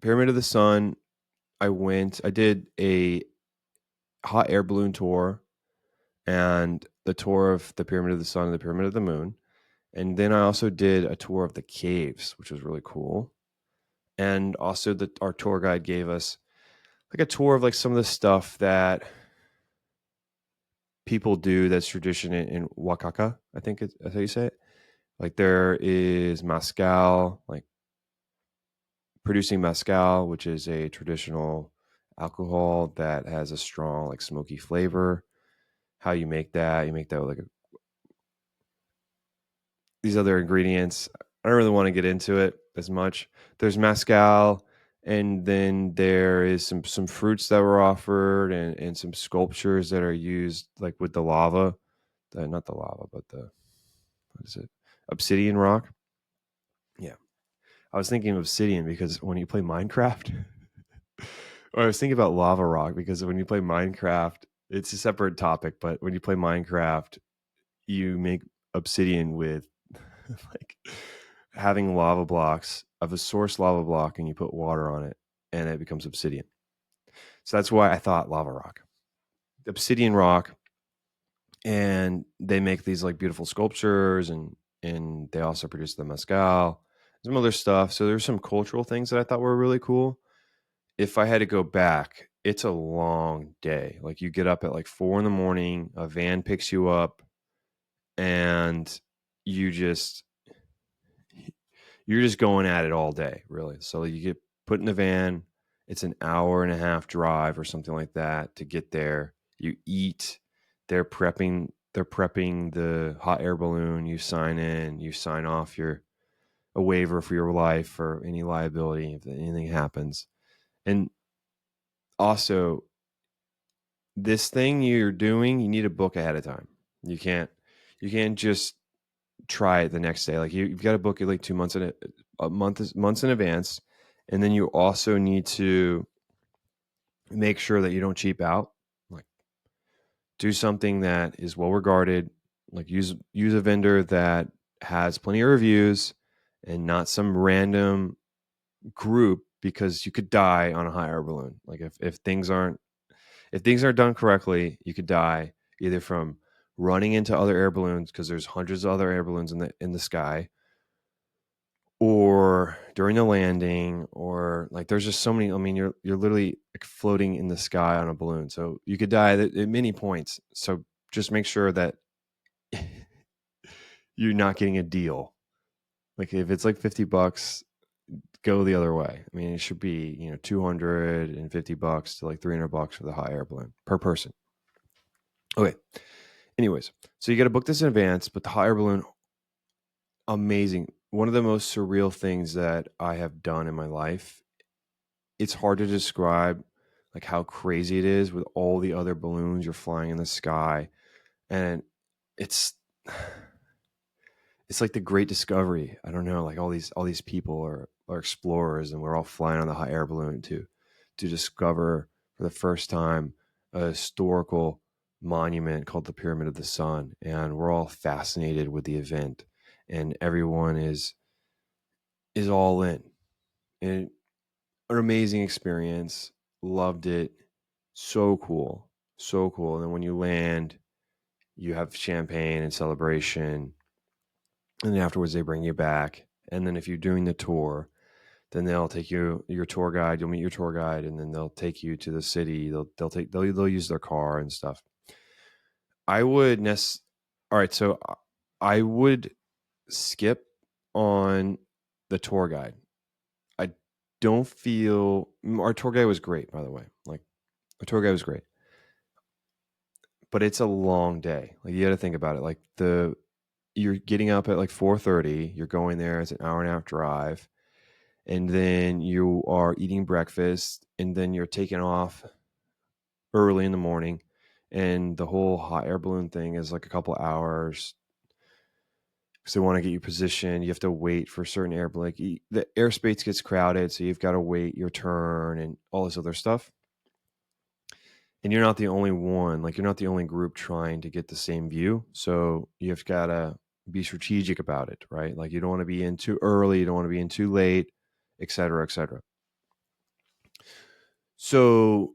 Pyramid of the Sun, I did a hot air balloon tour and the tour of the Pyramid of the Sun and the Pyramid of the Moon, and then I also did a tour of the caves, which was really cool. And also our tour guide gave us like a tour of like some of the stuff that people do that's tradition in Oaxaca. I think that's how you say it. Like there is mezcal, like producing mezcal, which is a traditional alcohol that has a strong like smoky flavor. How you make that? You make that with like these other ingredients. I don't really want to get into it as much. There's mezcal, and then there is some fruits that were offered, and some sculptures that are used like with the lava, not the lava, but the what is it? Obsidian rock. Yeah, I was thinking of obsidian because when you play Minecraft, or I was thinking about lava rock because when you play Minecraft, it's a separate topic. But when you play Minecraft, you make obsidian with like having lava blocks of a source lava block, and you put water on it, and it becomes obsidian. So that's why I thought lava rock, obsidian rock, and they make these like beautiful sculptures, and they also produce the mezcal, some other stuff. So there's some cultural things that I thought were really cool. If I had to go back it's a long day. Like you get up at like 4 a.m, a van picks you up, and you just you're just going at it all day, really. So you get put in the van. It's an hour and a half drive or something like that to get there. You eat. They're prepping the hot air balloon. You sign in. You sign off a waiver for your life or any liability if anything happens. And also, this thing you're doing, you need a book ahead of time. You can't just try it the next day. Like you've got to book it like 2 months months in advance, and then you also need to make sure that you don't cheap out. Like do something that is well regarded. Like use a vendor that has plenty of reviews, and not some random group, because you could die on a hot air balloon. Like if things aren't done correctly, you could die either from running into other air balloons, because there's hundreds of other air balloons in the sky, or during the landing, or like there's just so many. I mean, you're literally like floating in the sky on a balloon, so you could die at many points. So just make sure that you're not getting a deal. Like if it's like $50, go the other way. I mean, it should be $250 to like $300 for the hot air balloon per person. Okay. Anyways, so you got to book this in advance, but the hot air balloon, amazing. One of the most surreal things that I have done in my life. It's hard to describe like how crazy it is with all the other balloons you're flying in the sky, and it's it's like the great discovery. I don't know, like all these people are explorers, and we're all flying on the hot air balloon to discover for the first time a historical monument called the Pyramid of the Sun, and we're all fascinated with the event, and everyone is all in. And an amazing experience. Loved it. So cool. So cool. And then when you land, you have champagne and celebration. And then afterwards, they bring you back. And then if you're doing the tour, then they'll take your tour guide. You'll meet your tour guide, and then they'll take you to the city. They'll use their car and stuff. I would All right, so I would skip on the tour guide. I don't feel our tour guide was great, by the way. Like our tour guide was great, but it's a long day. Like you got to think about it. Like you're getting up at like 4:30. You're going there. It's an hour and a half drive, and then you are eating breakfast, and then you're taking off early in the morning, and the whole hot air balloon thing is like a couple hours. Because they want to get you positioned, you have to wait for certain air. Like the airspace gets crowded, so you've got to wait your turn and all this other stuff. And you're not the only one. Like you're not the only group trying to get the same view. So you've got to be strategic about it, right? Like you don't want to be in too early, you don't want to be in too late, et cetera, et cetera. So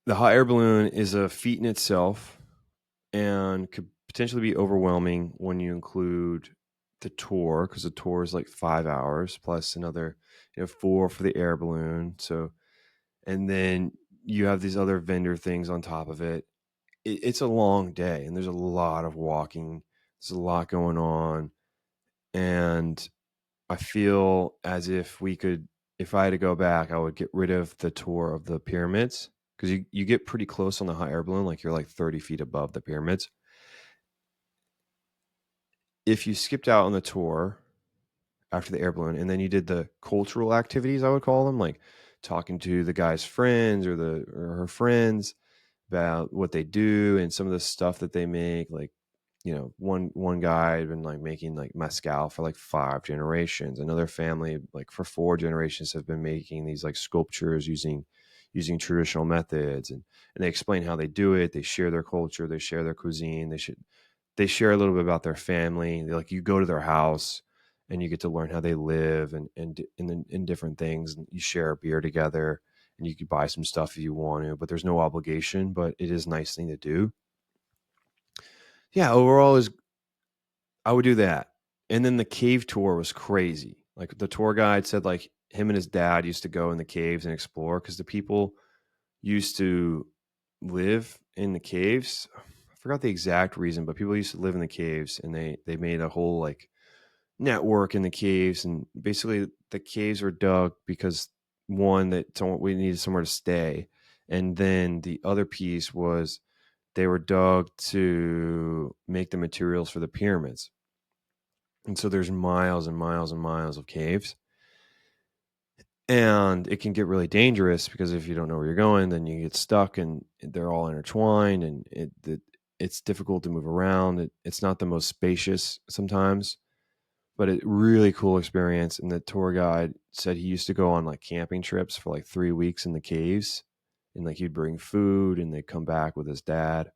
the hot air balloon is a feat in itself, and could potentially be overwhelming when you include the tour, because the tour is like 5 hours plus another 4 for the air balloon. So, and then you have these other vendor things on top of it. It's a long day, and there's a lot of walking. There's a lot going on, and I feel as if I had to go back, I would get rid of the tour of the pyramids, because you get pretty close on the hot air balloon. Like you're like 30 feet above the pyramids. If you skipped out on the tour after the air balloon, and then you did the cultural activities, I would call them, like talking to the guy's friends or her friends about what they do and some of the stuff that they make. Like, one guy had been like making like mezcal for like 5 generations. Another family, like for 4 generations, have been making these like sculptures using traditional methods, and they explain how they do it. They share their culture, they share their cuisine, they share a little bit about their family. Like you go to their house and you get to learn how they live and different things. And you share a beer together, and you could buy some stuff if you want to, but there's no obligation, but it is a nice thing to do. Yeah, overall I would do that. And then the cave tour was crazy. Like the tour guide said, like him and his dad used to go in the caves and explore, because the people used to live in the caves. I forgot the exact reason, but people used to live in the caves, and they made a whole like network in the caves, and basically the caves were dug because one, that we needed somewhere to stay, and then the other piece was they were dug to make the materials for the pyramids. And so there's miles and miles and miles of caves, and it can get really dangerous because if you don't know where you're going, then you get stuck, and they're all intertwined, and it's difficult to move around. It's not the most spacious sometimes, but a really cool experience. And the tour guide said he used to go on like camping trips for like 3 weeks in the caves, and like he'd bring food and they'd come back with his dad.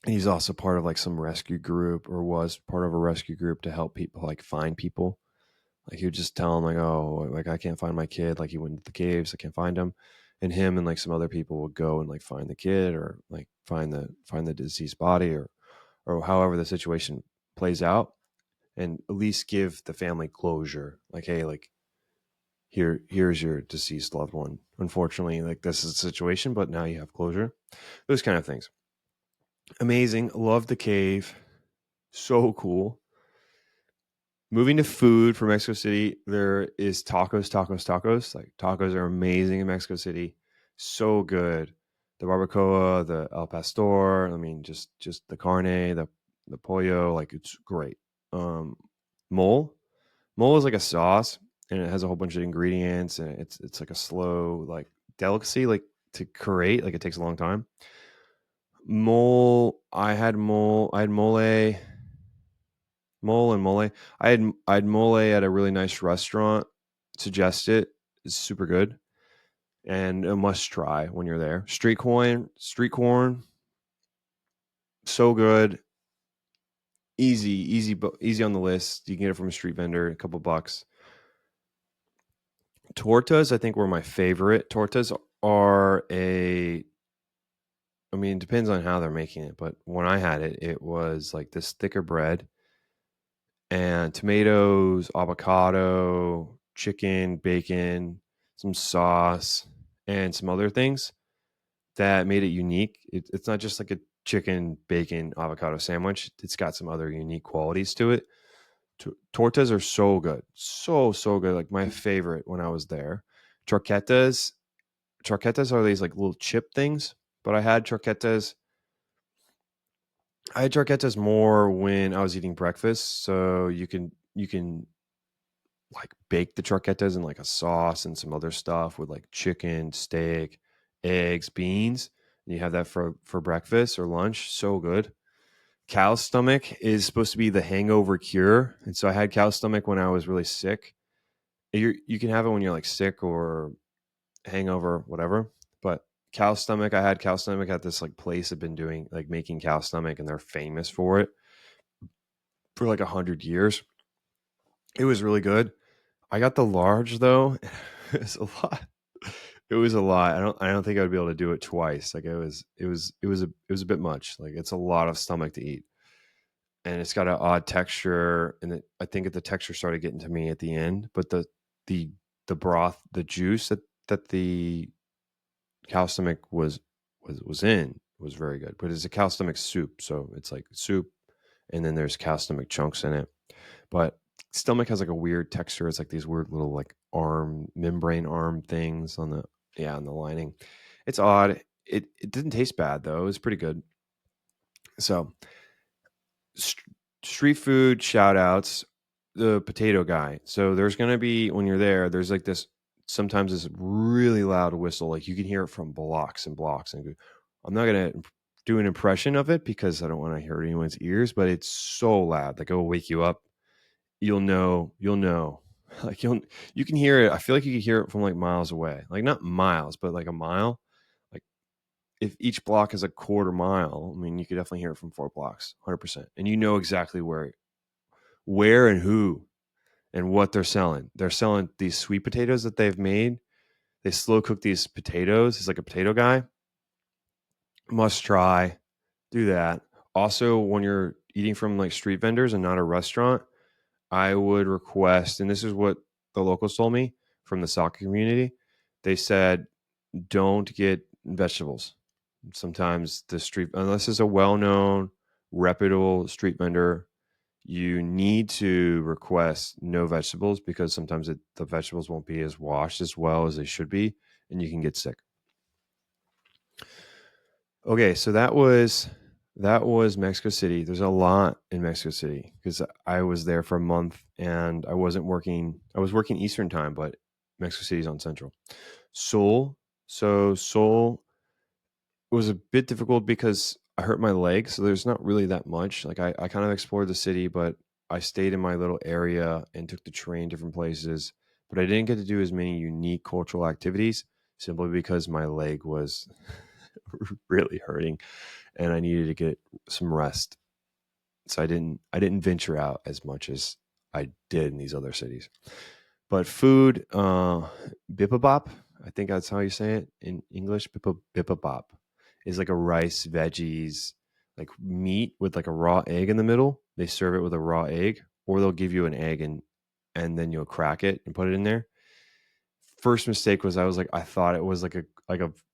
And he's also part of like some rescue group, or was part of a rescue group to help people like find people. Like he would just tell him like, oh, like I can't find my kid. Like he went to the caves, I can't find him. And him and like some other people would go and like find the kid, or like find the deceased body, or however the situation plays out, and at least give the family closure. Like, hey, like here's your deceased loved one. Unfortunately, like this is the situation, but now you have closure. Those kind of things. Amazing. Love the cave. So cool. Moving to food for Mexico City, there is tacos, tacos, tacos. Like tacos are amazing in Mexico City. So good. The barbacoa, the al pastor. I mean, just the carne, the pollo. Like it's great. Mole, mole is like a sauce, and it has a whole bunch of ingredients, and it's like a slow like delicacy, like to create. Like it takes a long time. Mole, I had mole. I had mole. Mole and mole. I had mole at a really nice restaurant. Suggest it. It's super good and a must try when you're there. Street corn, so good. Easy on the list. You can get it from a street vendor, a couple bucks. Tortas, I think, were my favorite. Tortas are I mean, it depends on how they're making it, but when I had it, it was like this thicker bread and tomatoes, avocado, chicken, bacon, some sauce, and some other things that made it unique. It's not just like a chicken, bacon, avocado sandwich. It's got some other unique qualities to it. Tortas are so good. So good. Like my favorite when I was there. Charquetas. Charquetas are these like little chip things, but I had charquetas more when I was eating breakfast. So you can like bake the charquetas in like a sauce and some other stuff with like chicken, steak, eggs, beans. And you have that for breakfast or lunch. So good. Cow's stomach is supposed to be the hangover cure. And so I had cow's stomach when I was really sick. You can have it when you're like sick or hangover, whatever. But I had cow stomach at this like place that been doing like making cow stomach, and they're famous for it for like 100 years. It was really good. I got the large though. It's a lot. It was a lot. I don't think I would be able to do it twice. Like it was a bit much. Like it's a lot of stomach to eat. And it's got an odd texture, and I think the texture started getting to me at the end, but the the broth, the juice that the cow stomach was in was very good. But it's a cow stomach soup, so it's like soup, and then there's cow stomach chunks in it. But stomach has like a weird texture. It's like these weird little like membrane arm things on the lining. It's odd. It didn't taste bad though. It was pretty good. So st- street food shout outs, the potato guy. So there's gonna be, when you're there, there's like this sometimes this really loud whistle, like you can hear it from blocks and blocks. And I'm not gonna do an impression of it because I don't want to hurt anyone's ears, but it's so loud, like it will wake you up. You'll know like you can hear it. I feel like you can hear it from like miles away, like not miles but like a mile. Like if each block is a quarter mile, I mean you could definitely hear it from 4 blocks, 100%. And you know exactly where and who and what they're selling these sweet potatoes that they've made. They slow cook these potatoes. It's like a potato guy. Must try. Do that. Also, when you're eating from like street vendors and not a restaurant, I would request, and this is what the locals told me from the soccer community. They said don't get vegetables. Sometimes the street, unless it's a well-known, reputable street vendor, you need to request no vegetables because sometimes the vegetables won't be as washed as well as they should be, and you can get sick. Okay, so that was Mexico City. There's a lot in Mexico City because I was there for a month and I wasn't working. I was working Eastern time, but Mexico City's on Central. Seoul. So Seoul was a bit difficult because I hurt my leg, so there's not really that much. Like I kind of explored the city, but I stayed in my little area and took the train different places. But I didn't get to do as many unique cultural activities simply because my leg was really hurting and I needed to get some rest. So I didn't venture out as much as I did in these other cities. But food, bibimbap, I think that's how you say it in English. Bibimbap is like a rice, veggies, like meat with like a raw egg in the middle. They serve it with a raw egg, or they'll give you an egg and then you'll crack it and put it in there. First mistake was I thought it was like a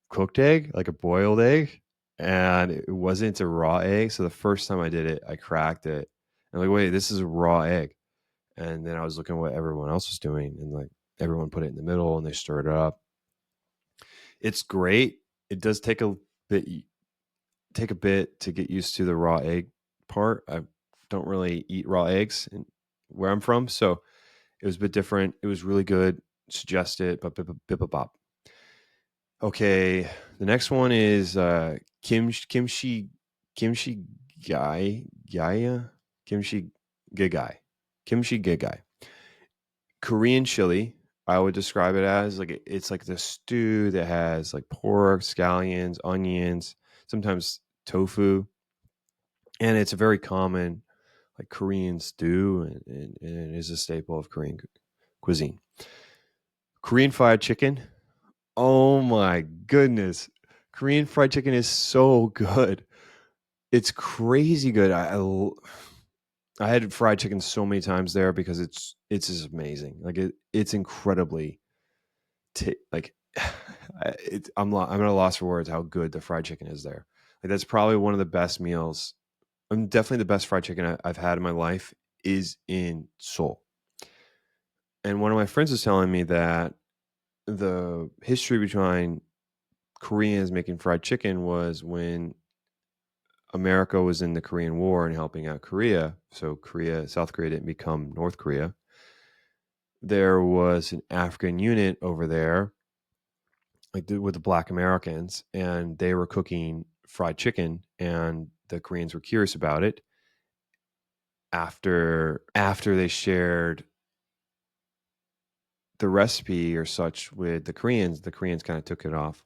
cooked egg, like a boiled egg, and it wasn't. It's a raw egg. So the first time I did it, I cracked it. And like, wait, this is a raw egg. And then I was looking at what everyone else was doing, and like everyone put it in the middle and they stirred it up. It's great. It does bit take a bit to get used to the raw egg part. I don't really eat raw eggs where I'm from, so it was a bit different. It was really good. Suggest it, but bibimbap. Okay, the next one is kimchi gai gaya kimchi gigai kimchi gigai. Korean chili. I would describe it as like it's like the stew that has like pork, scallions, onions, sometimes tofu, and it's a very common like Korean stew, and it is a staple of Korean cuisine. Korean fried chicken. Oh my goodness. Korean fried chicken is so good. It's crazy good. I had fried chicken so many times there because it's just amazing. Like it's incredibly like I'm at a loss for words how good the fried chicken is there. Like that's probably one of the best meals. Definitely the best fried chicken I've had in my life is in Seoul. And one of my friends was telling me that the history behind Koreans making fried chicken was when America was in the Korean War and helping out Korea. So South Korea didn't become North Korea. There was an African unit over there, like with the Black Americans, and they were cooking fried chicken, and the Koreans were curious about it. After they shared the recipe or such with the Koreans kind of took it off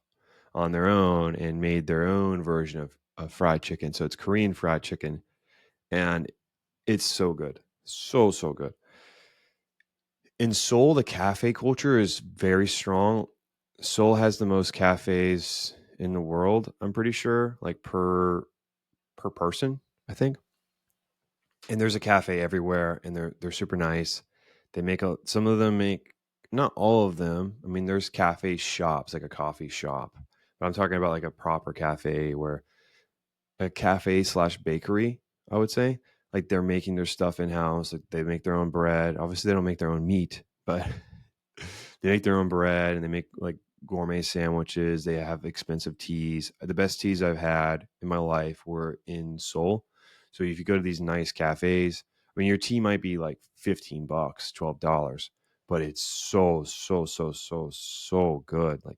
on their own and made their own version of fried chicken. So it's Korean fried chicken, and it's so good, so good. In Seoul, the cafe culture is very strong. Seoul has the most cafes in the world, I'm pretty sure, like per person, I think. And there's a cafe everywhere, and they're super nice. They make some of them make, not all of them. I mean, there's cafe shops, like a coffee shop, but I'm talking about like a proper cafe where a cafe slash bakery, I would say. Like they're making their stuff in house. Like they make their own bread. Obviously, they don't make their own meat, but they make their own bread and they make like gourmet sandwiches. They have expensive teas. The best teas I've had in my life were in Seoul. So if you go to these nice cafes, I mean, your tea might be like $15, $12, but it's so good. Like,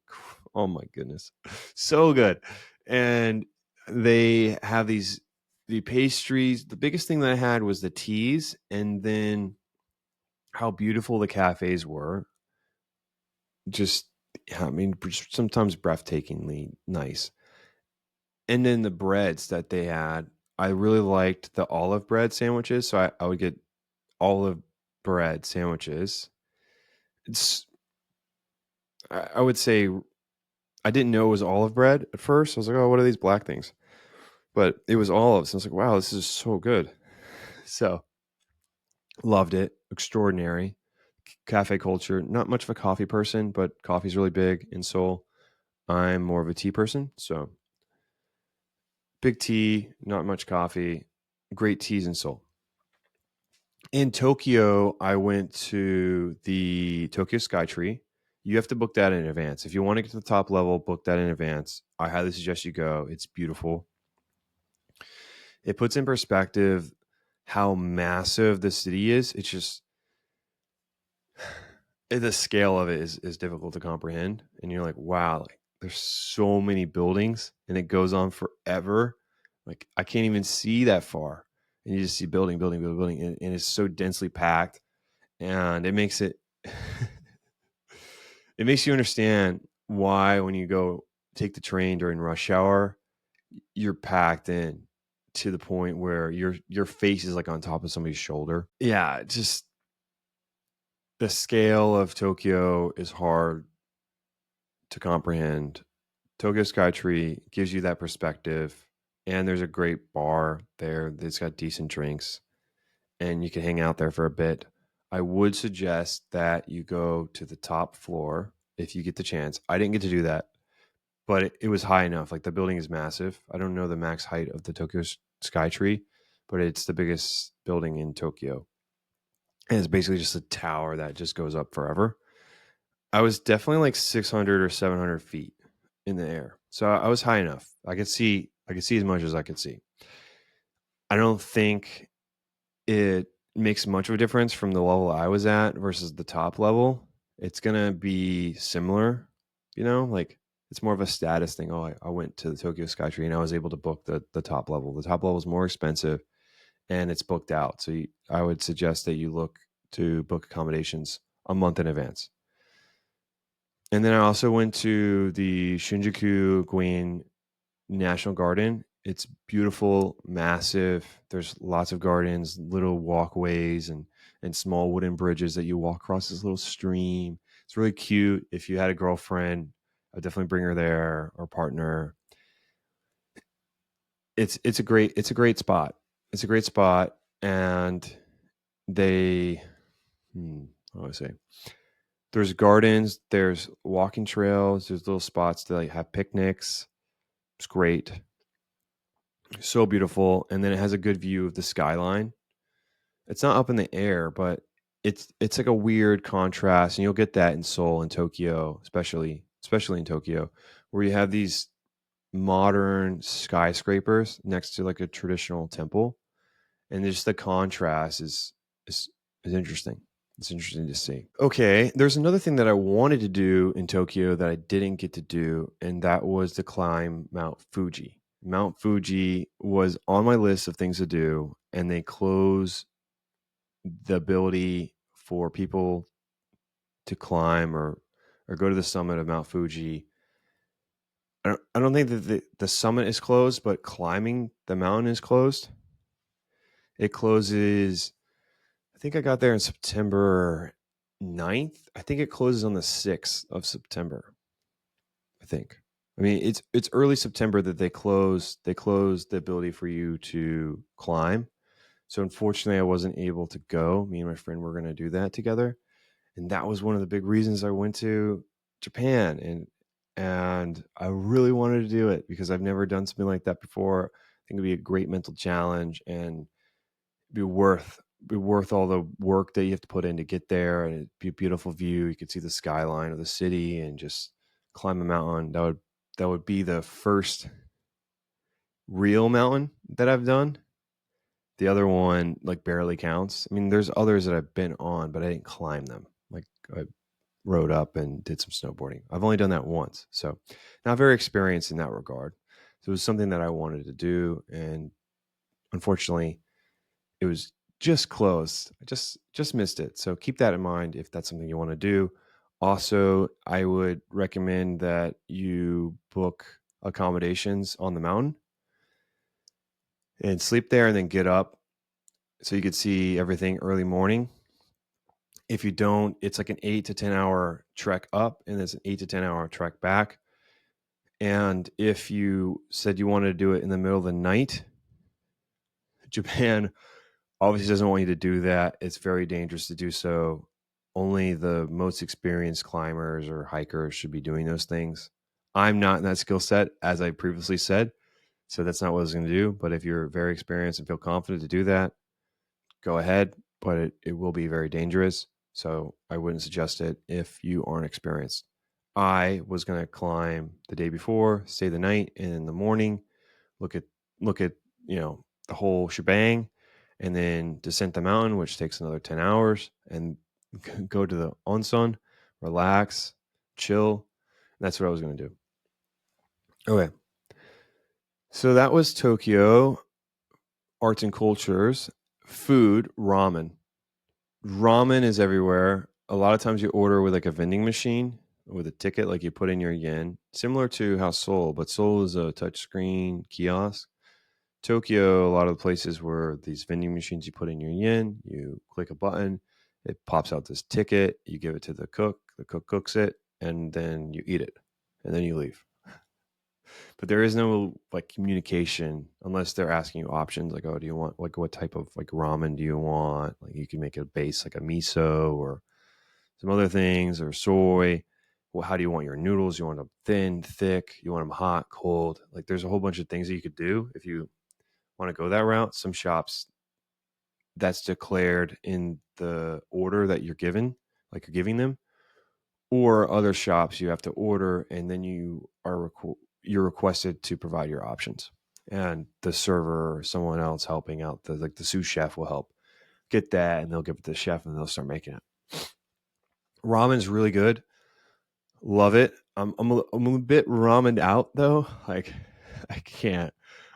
oh my goodness, so good. And they have the pastries. The biggest thing that I had was the teas, and then how beautiful the cafes were. Just, I mean, sometimes breathtakingly nice. And then the breads that they had, I really liked the olive bread sandwiches. So I would get olive bread sandwiches. It's, I would say, I didn't know it was olive bread at first. I was like, oh, what are these black things? But it was olives. And I was like, wow, this is so good. So loved it. Extraordinary. Cafe culture. Not much of a coffee person, but coffee's really big in Seoul. I'm more of a tea person, so big tea, not much coffee, great teas in Seoul. In Tokyo, I went to the Tokyo Skytree. You have to book that in advance. If you want to get to the top level, book that in advance. I highly suggest you go. It's beautiful. It puts in perspective how massive the city is. It's just the scale of it is difficult to comprehend. And you're like, wow, like there's so many buildings and it goes on forever. Like I can't even see that far. And you just see building, building, building, building. And it's so densely packed. And it makes it it makes you understand why when you go take the train during rush hour, you're packed in to the point where your face is like on top of somebody's shoulder. Yeah, just the scale of Tokyo is hard to comprehend. Tokyo Skytree gives you that perspective, and there's a great bar there that's got decent drinks, and you can hang out there for a bit. I would suggest that you go to the top floor if you get the chance. I didn't get to do that, but it was high enough. Like the building is massive. I don't know the max height of the Tokyo Skytree, but it's the biggest building in Tokyo. And it's basically just a tower that just goes up forever. I was definitely like 600 or 700 feet in the air. So I was high enough. I could see as much as I could see. I don't think it makes much of a difference from the level I was at versus the top level. It's going to be similar, like it's more of a status thing. Oh, I went to the Tokyo Skytree and I was able to book the top level. The top level is more expensive and it's booked out. So I would suggest that you look to book accommodations a month in advance. And then I also went to the Shinjuku Guen National Garden. It's beautiful, massive. There's lots of gardens, little walkways, and small wooden bridges that you walk across this little stream. It's really cute. If you had a girlfriend, I'd definitely bring her there or partner. It's a great spot. It's a great spot, and they, what do I say? There's gardens, there's walking trails, there's little spots to like have picnics. It's great. So beautiful. And then it has a good view of the skyline. It's not up in the air, but it's like a weird contrast. And you'll get that in Seoul and Tokyo, especially in Tokyo, where you have these modern skyscrapers next to like a traditional temple. And just the contrast is interesting. It's interesting to see. Okay, there's another thing that I wanted to do in Tokyo that I didn't get to do, and that was to climb Mount Fuji. Mount Fuji was on my list of things to do, and they close the ability for people to climb or go to the summit of Mount Fuji. I don't think that the summit is closed, but climbing the mountain is closed. It closes, I think I got there in September 9th. I think it closes on the 6th of September. I think. I mean, it's early September that they close the ability for you to climb. So unfortunately I wasn't able to go. Me and my friend were going to do that together. And that was one of the big reasons I went to Japan, and I really wanted to do it because I've never done something like that before. I think it'd be a great mental challenge and be worth all the work that you have to put in to get there, and it'd be a beautiful view. You could see the skyline of the city and just climb a mountain. That would be the first real mountain that I've done. The other one like barely counts. I mean, there's others that I've been on, but I didn't climb them. Like I rode up and did some snowboarding. I've only done that once, so not very experienced in that regard. So it was something that I wanted to do, and unfortunately, it was just closed. I just missed it. So keep that in mind if that's something you want to do. Also, I would recommend that you book accommodations on the mountain and sleep there and then get up so you could see everything early morning. If you don't, it's like an 8 to 10 hour trek up and it's an 8 to 10 hour trek back. And if you said you wanted to do it in the middle of the night, Japan obviously doesn't want you to do that. It's very dangerous to do so. Only the most experienced climbers or hikers should be doing those things. I'm not in that skill set, as I previously said. So that's not what I was going to do. But if you're very experienced and feel confident to do that, go ahead. But it will be very dangerous. So I wouldn't suggest it if you aren't experienced. I was going to climb the day before, stay the night, and in the morning, look at look at the whole shebang, and then descend the mountain, which takes another 10 hours, and go to the onsen, relax, chill. That's what I was going to do. Okay. So that was Tokyo. Arts and cultures. Food, ramen. Ramen is everywhere. A lot of times you order with like a vending machine with a ticket, like you put in your yen, similar to how Seoul, but Seoul is a touchscreen kiosk. Tokyo, a lot of the places where these vending machines, you put in your yen, you click a button, it pops out this ticket, you give it to the cook cooks it, and then you eat it, and then you leave. But there is no like communication unless they're asking you options like, oh, do you want like what type of like ramen do you want? Like you can make a base like a miso or some other things or soy. Well, how do you want your noodles? You want them thin, thick? You want them hot, cold? Like there's a whole bunch of things that you could do if you want to go that route. Some shops that's declared in the order that you're given, like you're giving them, or other shops you have to order and then you're requested to provide your options, and the server or someone else helping out the sous chef will help get that, and they'll give it to the chef and they'll start making it. Ramen's really good. Love it. I'm a bit ramened out though. Like I can't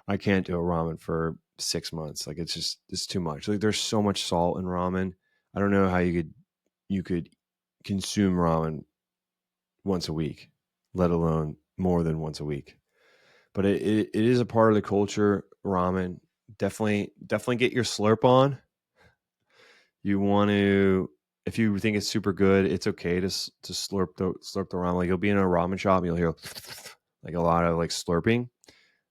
I can't do a ramen for 6 months. Like it's too much. Like there's so much salt in ramen. I don't know how you could consume ramen once a week, let alone more than once a week. But it is a part of the culture. Ramen, definitely get your slurp on. You want to, if you think it's super good, it's okay to slurp the ramen. Like you'll be in a ramen shop, and you'll hear like a lot of like slurping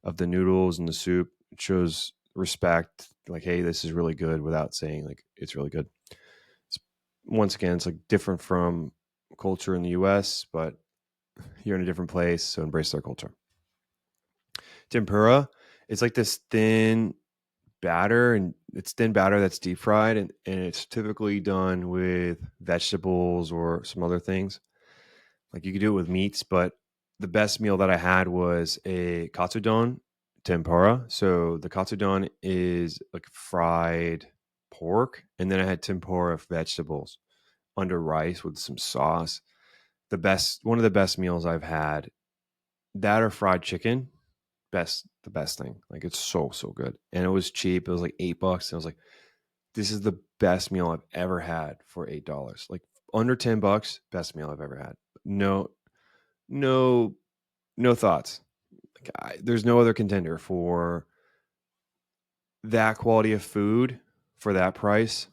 of the noodles and the soup. It shows respect. Like, hey, this is really good, without saying like it's really good. It's, once again, it's like different from culture in the U.S., but you're in a different place, so embrace their culture. Tempura, it's like this thin batter, and it's thin batter that's deep fried, and it's typically done with vegetables or some other things. Like you could do it with meats, but the best meal that I had was a katsudon tempura. So the katsudon is like fried pork, and then I had tempura vegetables under rice with some sauce. One of the best meals I've had. That or fried chicken, the best thing. Like it's so good, and it was cheap. It was like $8, and I was like, this is the best meal I've ever had for $8. Like under $10, best meal I've ever had. No, no, no thoughts. Like there's no other contender for that quality of food for that price.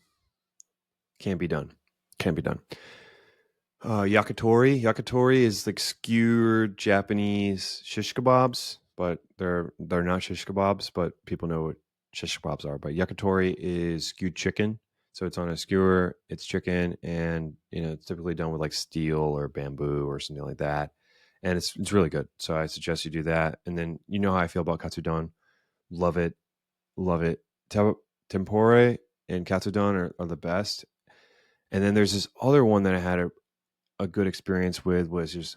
Can't be done. Can't be done. Yakitori is like skewered Japanese shish kebabs, but they're not shish kebabs, but people know what shish kebabs are. But yakitori is skewed chicken, so it's on a skewer. It's chicken, and it's typically done with like steel or bamboo or something like that, and it's really good. So I suggest you do that. And then you know how I feel about katsudon. Love it, love it. Tempura and katsudon are the best. And then there's this other one that I had a good experience with, was just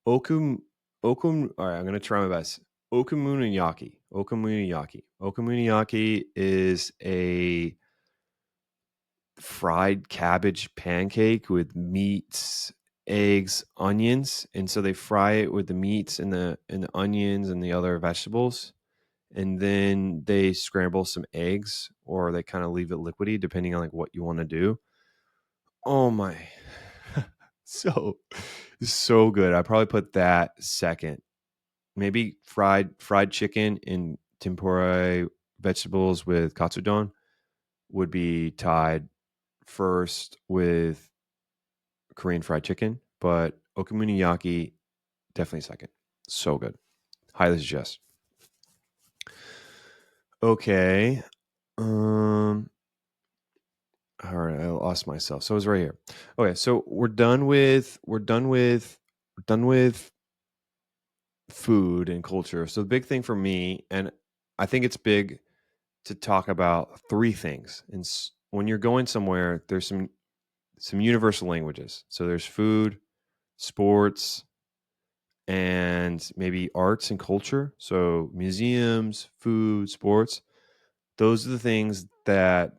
okum all right, I'm gonna try my best. Okonomiyaki is a fried cabbage pancake with meats, eggs, onions, and so they fry it with the meats and the onions and the other vegetables, and then they scramble some eggs, or they kind of leave it liquidy depending on like what you want to do. Oh my. So so good. I probably put that second. Maybe fried chicken and tempura vegetables with katsudon would be tied first with Korean fried chicken, but okonomiyaki definitely second. So good. Highly suggest. Okay. All right, I lost myself. So it's right here. Okay, so we're done with food and culture. So the big thing for me, and I think it's big to talk about three things. And when you're going somewhere, there's some universal languages. So there's food, sports, and maybe arts and culture. So museums, food, sports. Those are the things that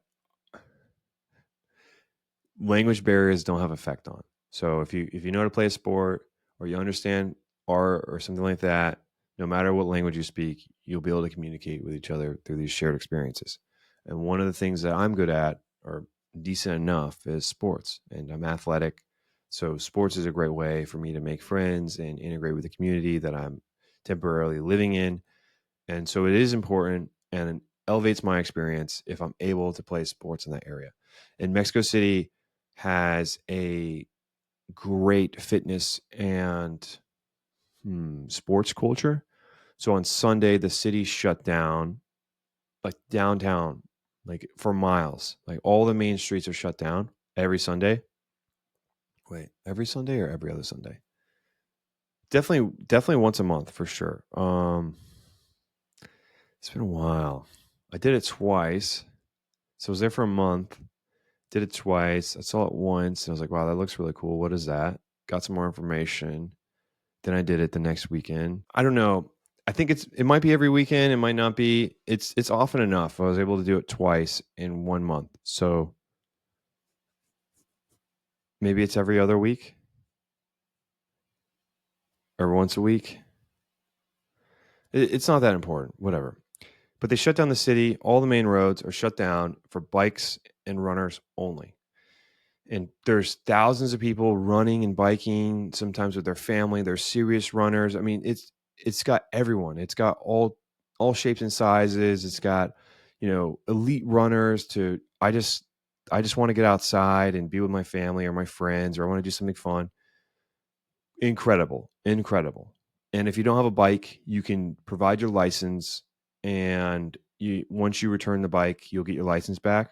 language barriers don't have effect on. So if you know how to play a sport or you understand art or something like that, no matter what language you speak, you'll be able to communicate with each other through these shared experiences. And one of the things that I'm good at or decent enough is sports, and I'm athletic. So sports is a great way for me to make friends and integrate with the community that I'm temporarily living in. And so it is important and elevates my experience if I'm able to play sports in that area. And Mexico City has a great fitness and sports culture. So on Sunday, the city shut down, like downtown, like for miles. Like all the main streets are shut down every Sunday. Wait, every Sunday or every other Sunday? Definitely once a month for sure. It's been a while. I did it twice. So I was there for a month, did it twice. I saw it once and I was like, wow, that looks really cool. What is that? Got some more information. Then I did it the next weekend. I don't know. I think it might be every weekend. It might not be. It's often enough. I was able to do it twice in 1 month. So maybe it's every other week or once a week. It's not that important. Whatever. But they shut down the city. All the main roads are shut down for bikes and runners only. And there's thousands of people running and biking, sometimes with their family. They're serious runners. I mean, it's got everyone. It's got all shapes and sizes. It's got, elite runners to I just want to get outside and be with my family or my friends, or I want to do something fun. Incredible. Incredible. And if you don't have a bike, you can provide your license, and once you return the bike, you'll get your license back.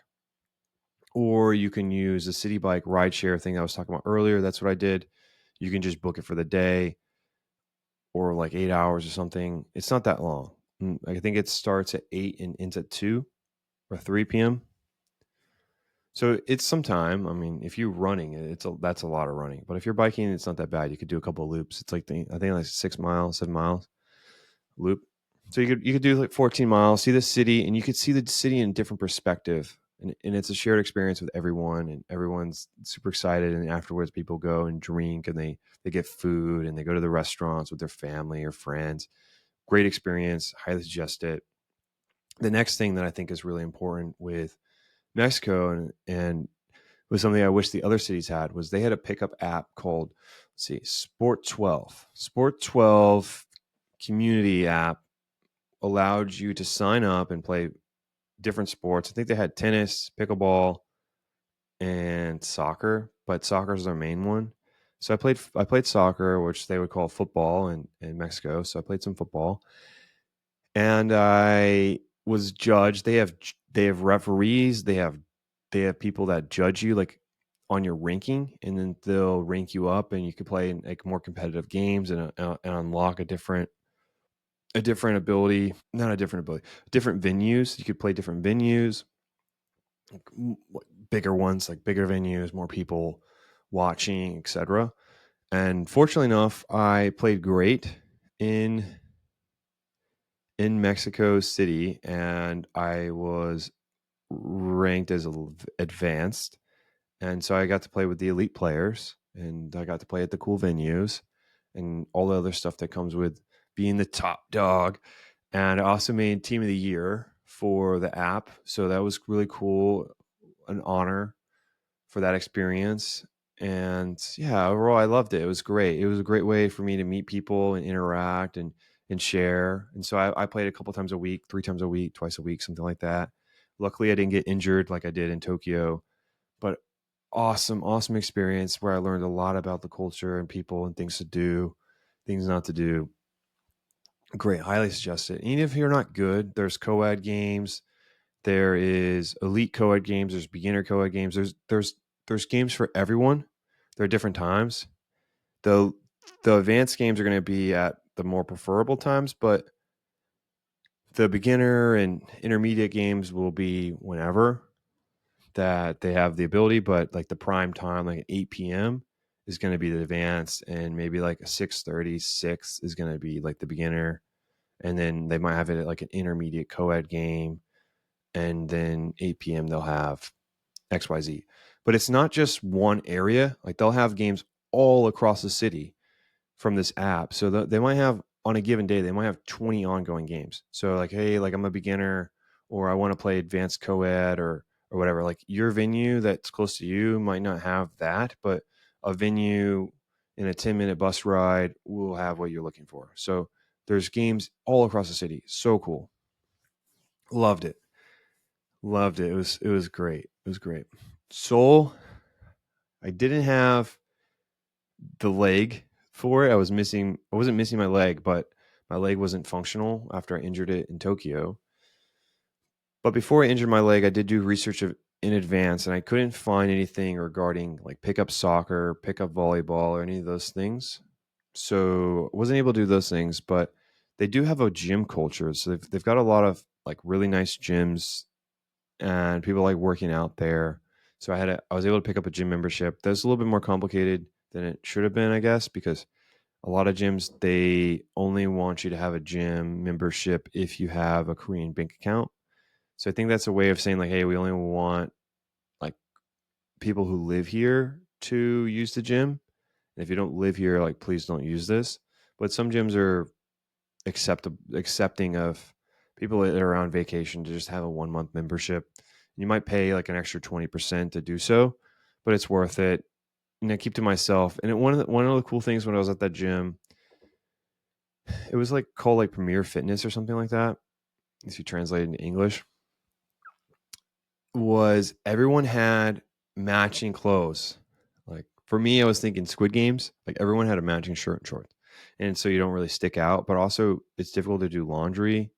Or you can use the city bike rideshare thing I was talking about earlier. That's what I did. You can just book it for the day or like 8 hours or something. It's not that long. I think it starts at 8 and ends at 2 or 3 p.m. So it's some time. I mean, if you're running, that's a lot of running. But if you're biking, it's not that bad. You could do a couple of loops. It's like I think like 6 miles, 7 miles loop. So you could do like 14 miles, see the city, and you could see the city in a different perspective. And it's a shared experience with everyone, and everyone's super excited. And afterwards, people go and drink, and they get food, and they go to the restaurants with their family or friends. Great experience. Highly suggest it. The next thing that I think is really important with Mexico and was something I wish the other cities had was they had a pickup app called, let's see, Sport 12. Sport 12 community app allowed you to sign up and play different sports. I think they had tennis, pickleball, and soccer, but soccer is their main one. So I played soccer, which they would call football in Mexico. So I played some football, and I was judged. They have referees. They have people that judge you like on your ranking, and then they'll rank you up, and you can play in like more competitive games and unlock a different ability, not a different ability, different venues. You could play different venues, bigger ones, like bigger venues, more people watching, etc. And fortunately enough, I played great in Mexico City, and I was ranked as advanced, and so I got to play with the elite players, and I got to play at the cool venues, and all the other stuff that comes with being the top dog. And I also made Team of the Year for the app, so that was really cool, an honor for that experience. And yeah, overall, I loved it. It was great. It was a great way for me to meet people and interact and share. And so I played a couple times a week, 3 times a week, twice a week, something like that. Luckily, I didn't get injured like I did in Tokyo, but awesome experience where I learned a lot about the culture and people and things to do, things not to do. Great, highly suggest it. Even if you're not good, there's co-ed games. There is elite co-ed games. There's beginner co-ed games. There's games for everyone. There are different times. The advanced games are going to be at the more preferable times, but the beginner and intermediate games will be whenever that they have the ability, but like the prime time, like 8 p.m. is going to be the advanced, and maybe like a 6:30, 6 is going to be like the beginner. And then they might have it at like an intermediate co-ed game. And then 8 p.m. they'll have XYZ. But it's not just one area. Like they'll have games all across the city from this app. So they might have on a given day, they might have 20 ongoing games. So like, hey, like I'm a beginner or I want to play advanced co-ed or whatever. Like your venue that's close to you might not have that, but a venue in a 10-minute bus ride will have what you're looking for. So there's games all across the city. So cool. Loved it. Loved it. It was great. It was great. Seoul, I didn't have the leg for it. I wasn't missing my leg, but my leg wasn't functional after I injured it in Tokyo. But before I injured my leg, I did do research in advance, and I couldn't find anything regarding like pickup soccer, pickup volleyball, or any of those things. So I wasn't able to do those things, but they do have a gym culture. So they've got a lot of like really nice gyms, and people like working out there. So I was able to pick up a gym membership. That's a little bit more complicated than it should have been, I guess, because a lot of gyms they only want you to have a gym membership if you have a Korean bank account. So I think that's a way of saying like, hey, we only want like people who live here to use the gym. And if you don't live here, like please don't use this. But some gyms are accepting of people that are on vacation to just have a 1 month membership. You might pay like an extra 20% to do so, but it's worth it. And I keep to myself. And one of the cool things when I was at that gym, it was like called like Premier Fitness or something like that. If you translate it into English, was everyone had matching clothes. Like for me, I was thinking Squid Games. Like everyone had a matching shirt and shorts, and so you don't really stick out. But also, it's difficult to do laundry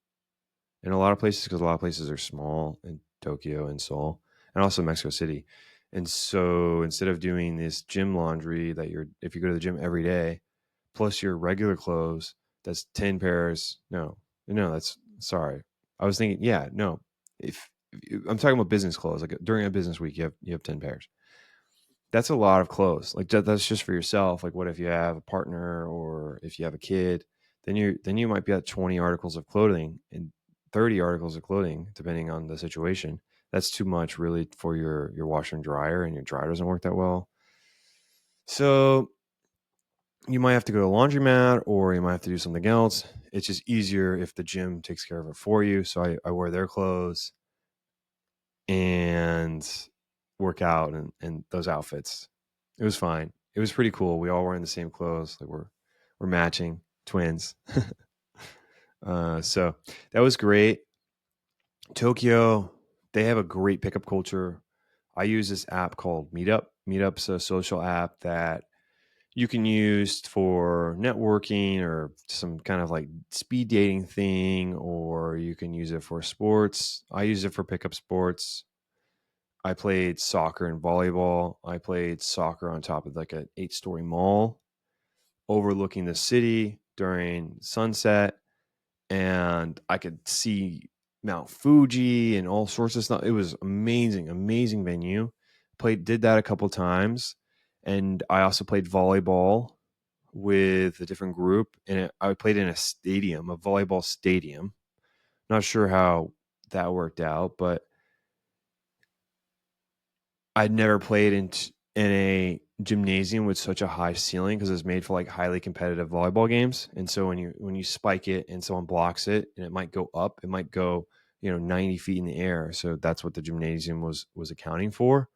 in a lot of places because a lot of places are small in Tokyo and Seoul, and also Mexico City. And so instead of doing this gym laundry that if you go to the gym every day, plus your regular clothes, that's 10 pairs. No, that's sorry. I was thinking, yeah, no. If I'm talking about business clothes, like during a business week, you have 10 pairs. That's a lot of clothes. Like that's just for yourself. Like what if you have a partner or if you have a kid, then you might be at 20 articles of clothing and 30 articles of clothing, depending on the situation. That's too much really for your washer and dryer, and your dryer doesn't work that well. So you might have to go to a laundromat or you might have to do something else. It's just easier if the gym takes care of it for you. So I wear their clothes and work out and those outfits. It was fine. It was pretty cool. We all wearing the same clothes. Like we're matching twins. So that was great. Tokyo, they have a great pickup culture. I use this app called Meetup. Meetup's a social app that you can use for networking or some kind of like speed dating thing, or you can use it for sports. I use it for pickup sports. I played soccer and volleyball. I played soccer on top of like an 8-story mall overlooking the city during sunset. And I could see Mount Fuji and all sorts of stuff. It was amazing, amazing venue. Did that a couple times. And I also played volleyball with a different group. And I played in a stadium, a volleyball stadium. Not sure how that worked out, but I'd never played in a gymnasium with such a high ceiling because it's made for like highly competitive volleyball games. And so when you spike it and someone blocks it and it might go up, it might go 90 feet in the air. So that's what the gymnasium was accounting for,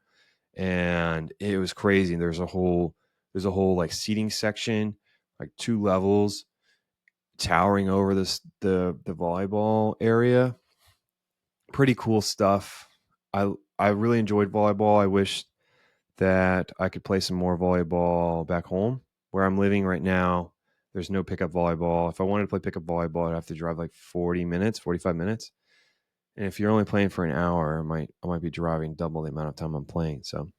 and it was crazy. There's a whole like seating section, like 2 levels, towering over the volleyball area. Pretty cool stuff. I really enjoyed volleyball. I wish that I could play some more volleyball back home where I'm living right now. There's no pickup volleyball. If I wanted to play pickup volleyball, I'd have to drive like 40 minutes, 45 minutes. And if you're only playing for an hour, I might be driving double the amount of time I'm playing. So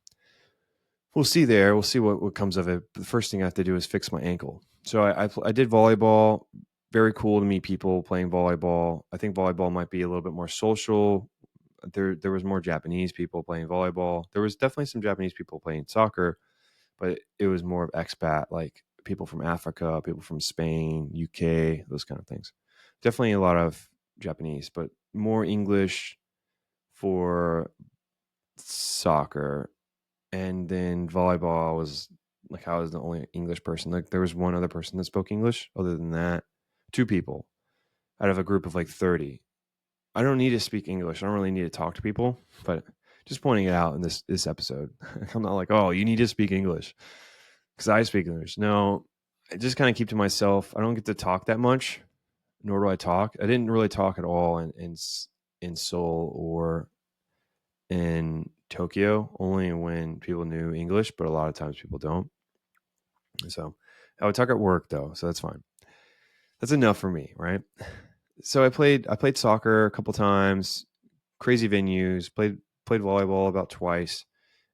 we'll see there. We'll see what comes of it. But the first thing I have to do is fix my ankle. So I did volleyball. Very cool to meet people playing volleyball. I think volleyball might be a little bit more social. There was more Japanese people playing volleyball. There was definitely some Japanese people playing soccer, but it was more of expat, like people from Africa, people from Spain, UK, those kind of things. Definitely a lot of Japanese, but more English for soccer. And then volleyball was like I was the only English person. Like there was one other person that spoke English. Other than that, two people out of a group of like 30. I don't need to speak English. I don't really need to talk to people, but just pointing it out in this episode. I'm not like, oh, you need to speak English because I speak English. No, I just kind of keep to myself. I don't get to talk that much, nor do I talk. I didn't really talk at all in Seoul or in Tokyo, only when people knew English, but a lot of times people don't. So I would talk at work though, so that's fine. That's enough for me, right? So I played soccer a couple times, crazy venues, played volleyball about twice.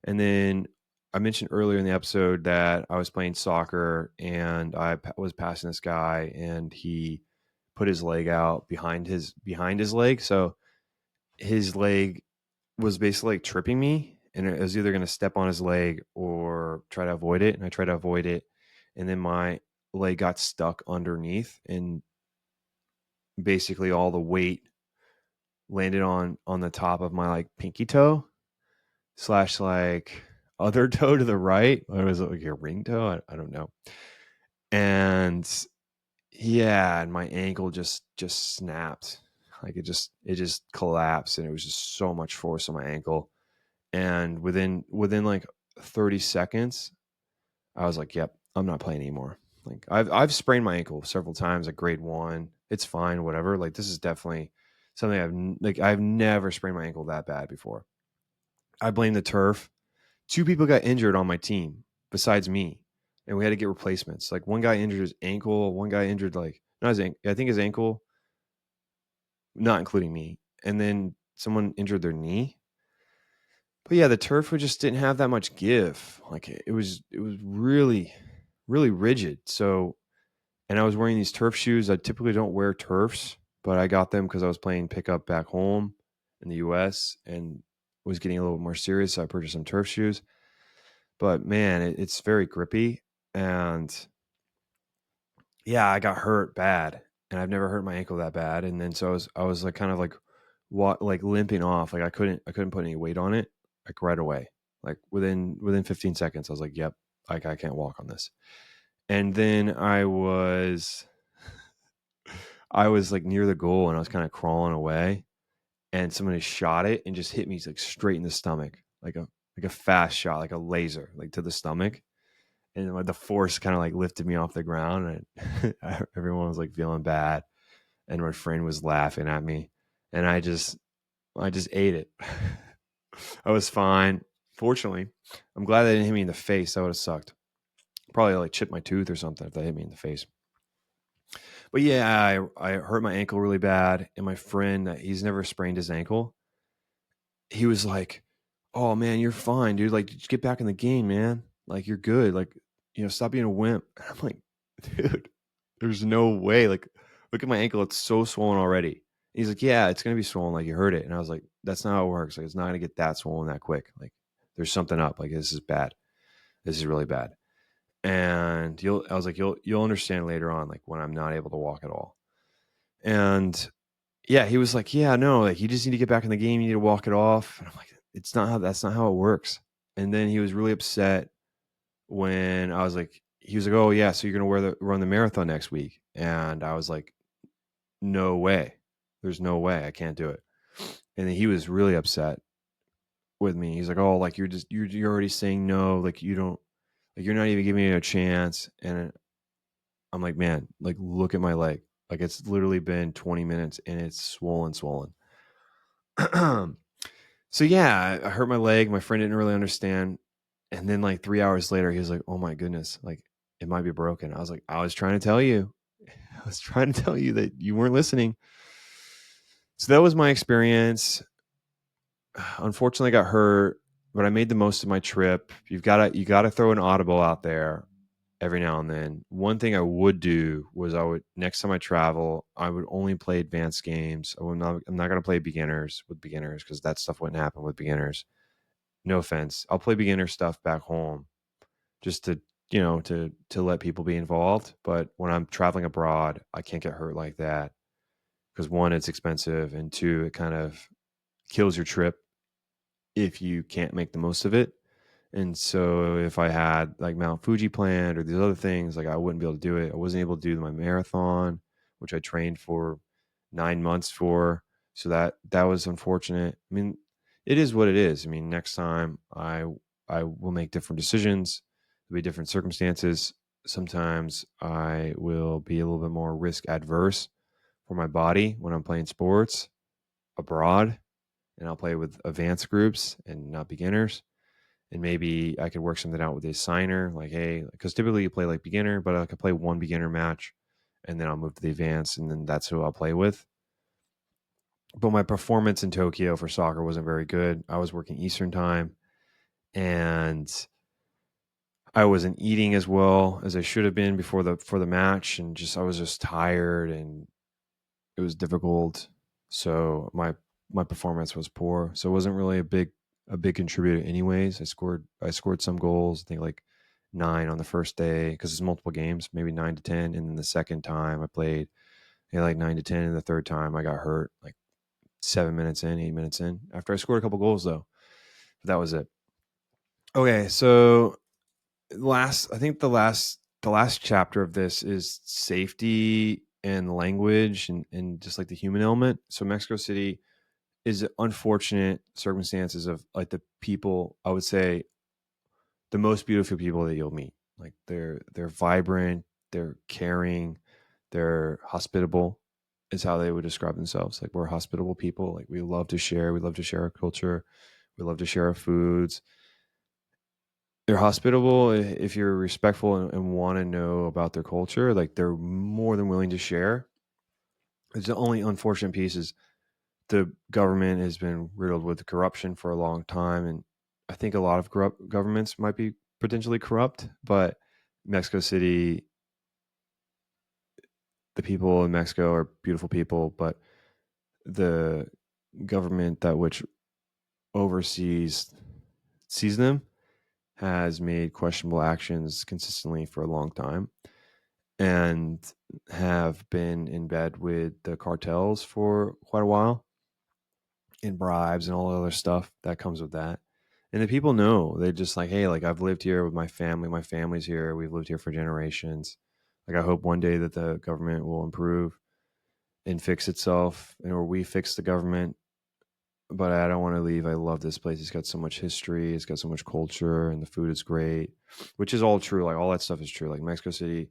And then I mentioned earlier in the episode that I was playing soccer and was passing this guy and he put his leg out behind his leg. So his leg was basically like tripping me and it was either going to step on his leg or try to avoid it. And I tried to avoid it. And then my leg got stuck underneath and basically all the weight landed on the top of my like pinky toe slash like other toe to the right. Or was it like your ring toe? I don't know. And yeah, and my ankle just snapped. Like it just collapsed and it was just so much force on my ankle. And within like 30 seconds, I was like, yep, I'm not playing anymore. Like I've sprained my ankle several times at grade 1. It's fine, whatever. Like this is definitely something I've never sprained my ankle that bad before. I blame the turf. Two people got injured on my team besides me, and we had to get replacements. Like one guy injured his ankle, one guy injured like not his I think his ankle, not including me, and then someone injured their knee. But yeah, the turf just didn't have that much give. Like it was really rigid. So, and I was wearing these turf shoes. I typically don't wear turfs, but I got them because I was playing pickup back home in the U.S. and was getting a little more serious. So I purchased some turf shoes. But man, it's very grippy, and yeah, I got hurt bad, and I've never hurt my ankle that bad. And then so I was like kind of like like limping off. Like I couldn't put any weight on it like right away. Like within 15 seconds, I was like, yep, like I can't walk on this. And then I was like near the goal and I was kind of crawling away and somebody shot it and just hit me like straight in the stomach, like a fast shot, like a laser, like to the stomach. And like the force kind of like lifted me off the ground and everyone was like feeling bad. And my friend was laughing at me and I just ate it. I was fine. Fortunately, I'm glad they didn't hit me in the face. That would have sucked. Probably like chipped my tooth or something if they hit me in the face. But yeah, I hurt my ankle really bad. And my friend, he's never sprained his ankle. He was like, "Oh man, you're fine, dude. Like, just get back in the game, man. Like, you're good. Like, stop being a wimp." And I'm like, "Dude, there's no way. Like, look at my ankle. It's so swollen already." And he's like, "Yeah, it's gonna be swollen. Like, you hurt it." And I was like, "That's not how it works. Like, it's not gonna get that swollen that quick. Like, there's something up. Like, this is bad. This is really bad." And I was like, you'll understand later on, like when I'm not able to walk at all. And yeah, he was like, yeah, no, like you just need to get back in the game. You need to walk it off. And I'm like, that's not how it works. And then he was really upset when I was like, he was like, oh yeah, so you're gonna run the marathon next week. And I was like, no way. There's no way I can't do it. And then he was really upset with me. He's like, oh, like you're already saying no, like you don't, like you're not even giving me a chance. And I'm like, man, like look at my leg. Like it's literally been 20 minutes and it's swollen. So yeah, I hurt my leg. My friend didn't really understand. And then like 3 hours later, he was like, oh my goodness, like it might be broken. I was like, I was trying to tell you. I was trying to tell you that you weren't listening. So that was my experience. Unfortunately, I got hurt, but I made the most of my trip. You gotta throw an audible out there every now and then. One thing I would do was next time I travel, I would only play advanced games. I'm not going to play beginners because that stuff wouldn't happen with beginners. No offense. I'll play beginner stuff back home just to, to let people be involved. But when I'm traveling abroad, I can't get hurt like that because one, it's expensive, and two, it kind of kills your trip if you can't make the most of it. And so if I had like Mount Fuji planned or these other things, like I wouldn't be able to do it. I wasn't able to do my marathon, which I trained for 9 months for. So that was unfortunate. I mean, it is what it is. I mean, next time I will make different decisions. There'll be different circumstances. Sometimes I will be a little bit more risk adverse for my body when I'm playing sports abroad, and I'll play with advanced groups and not beginners. And maybe I could work something out with a signer, like, hey, because typically you play like beginner, but I could play one beginner match and then I'll move to the advanced, and then that's who I'll play with. But my performance in Tokyo for soccer wasn't very good. I was working Eastern time, and I wasn't eating as well as I should have been before the match, and I was just tired, and it was difficult. So my performance was poor. So it wasn't really a big contributor anyways. I scored some goals, I think like 9 on the first day because it's multiple games, maybe 9 to 10, and then the second time I played, like 9 to 10, and the third time I got hurt like 7 minutes in, 8 minutes in. After I scored a couple goals though, but that was it. Okay, so the last chapter of this is safety and language and just like the human element. So Mexico City is unfortunate circumstances of like the people, I would say the most beautiful people that you'll meet. Like they're vibrant, they're caring, they're hospitable is how they would describe themselves. Like, we're hospitable people. Like, we love to share, our culture, we love to share our foods. They're hospitable if you're respectful and want to know about their culture. Like, they're more than willing to share. It's the only unfortunate piece is the government has been riddled with corruption for a long time, and I think a lot of governments might be potentially corrupt. But Mexico City, the people in Mexico are beautiful people, but the government that which oversees sees them has made questionable actions consistently for a long time, and have been in bed with the cartels for quite a while, in bribes and all the other stuff that comes with that. And the people know, they just like, hey, like, I've lived here with my family. My family's here. We've lived here for generations. Like, I hope one day that the government will improve and fix itself, or we fix the government. But I don't want to leave. I love this place. It's got so much history. It's got so much culture, and the food is great, which is all true. Like, all that stuff is true. Like, Mexico City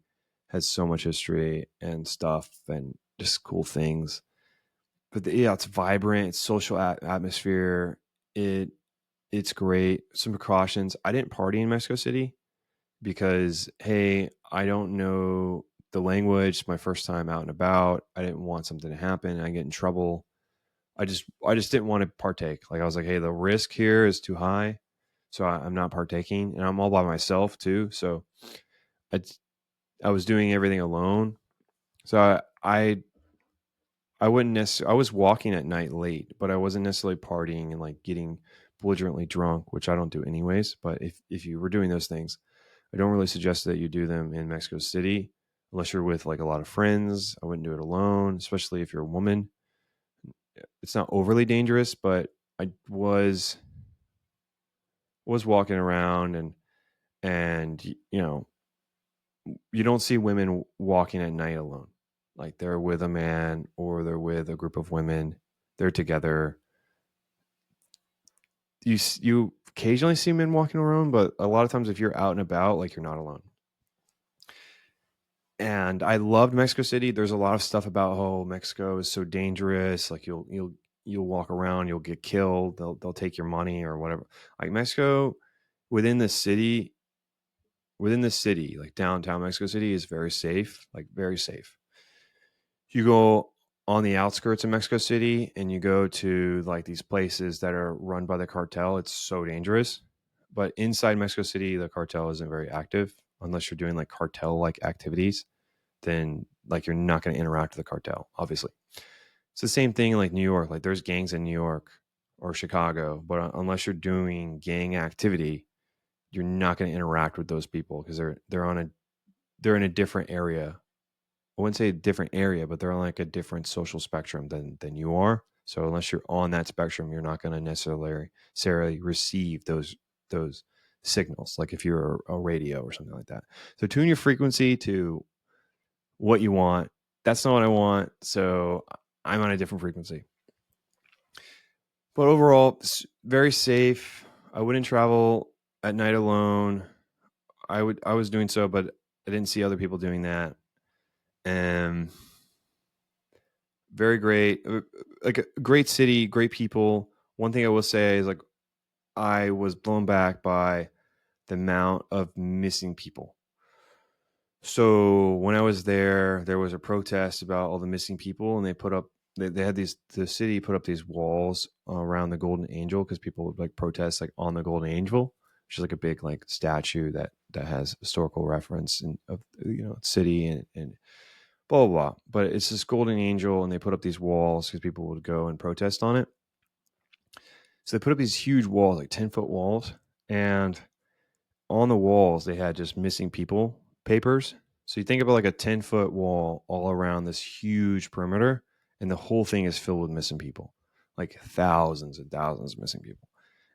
has so much history and stuff and just cool things. But yeah, it's vibrant. It's social atmosphere. It's great. Some precautions. I didn't party in Mexico City because, hey, I don't know the language. It's my first time out and about. I didn't want something to happen. I get in trouble. I just didn't want to partake. Like, I was like, hey, the risk here is too high, so I'm not partaking, and I'm all by myself too. So I I was doing everything alone. So I wouldn't necessarily. I was walking at night late, but I wasn't necessarily partying and like getting belligerently drunk, which I don't do anyways. But if you were doing those things, I don't really suggest that you do them in Mexico City unless you're with like a lot of friends. I wouldn't do it alone, especially if you're a woman. It's not overly dangerous, but I was walking around, and you don't see women walking at night alone. Like, they're with a man or they're with a group of women. They're together. You occasionally see men walking around, but a lot of times if you're out and about, like, you're not alone. And I loved Mexico City. There's a lot of stuff about, oh, Mexico is so dangerous. Like, you'll walk around, you'll get killed. They'll take your money or whatever. Like, Mexico within the city, like downtown Mexico City, is very safe. Like, very safe. You go on the outskirts of Mexico City and you go to like these places that are run by the cartel, it's so dangerous. But inside Mexico City, the cartel isn't very active. unless you're doing like cartel like activities, then like you're not going to interact with the cartel, obviously. It's the same thing in like New York. Like there's gangs in New York or Chicago, but unless you're doing gang activity, you're not going to interact with those people because they're in a different area. I wouldn't say a different area, but they're on like a different social spectrum than you are. So unless you're on that spectrum, you're not going to necessarily receive those signals. Like if you're a radio or something like that. So tune your frequency to what you want. That's not what I want. So I'm on a different frequency. But overall, it's very safe. I wouldn't travel at night alone. I was doing so, but I didn't see other people doing that. And very great, like a great city, great people. One thing I will say is like I was blown back by the amount of missing people. So when I was there was a protest about all the missing people, and they had the city put up these walls around the Golden Angel because people would like protest like on the Golden Angel, which is like a big like statue that has historical reference and of city and blah blah blah. But it's this Golden Angel, and they put up these walls because people would go and protest on it. So they put up these huge walls, like 10-foot walls, and on the walls they had just missing people papers. So you think about like a 10-foot wall all around this huge perimeter, and the whole thing is filled with missing people, like thousands and thousands of missing people.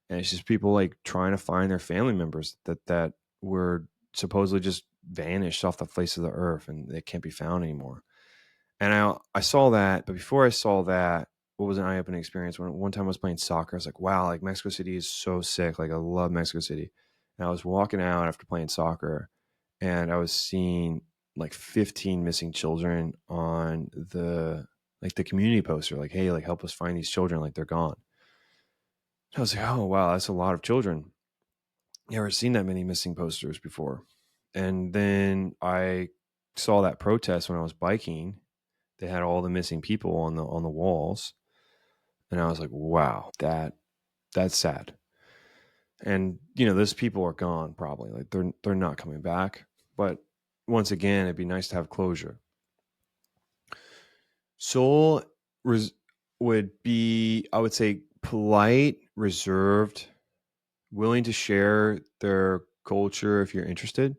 And it's just people like trying to find their family members that were supposedly just vanished off the face of the earth and they can't be found anymore. And I saw that, but before I saw that, what was an eye-opening experience when one time I was playing soccer. I was like, wow, like Mexico City is so sick. Like I love Mexico City. And I was walking out after playing soccer, and I was seeing like 15 missing children on the community poster, like, hey, like help us find these children, like they're gone. I was like, oh wow, that's a lot of children. Never seen that many missing posters before. And then I saw that protest when I was biking. They had all the missing people on the walls, and I was like, wow, that's sad. And those people are gone probably. Like they're not coming back. But once again, it'd be nice to have closure. Seoul would be, I would say, polite, reserved, willing to share their culture if you're interested.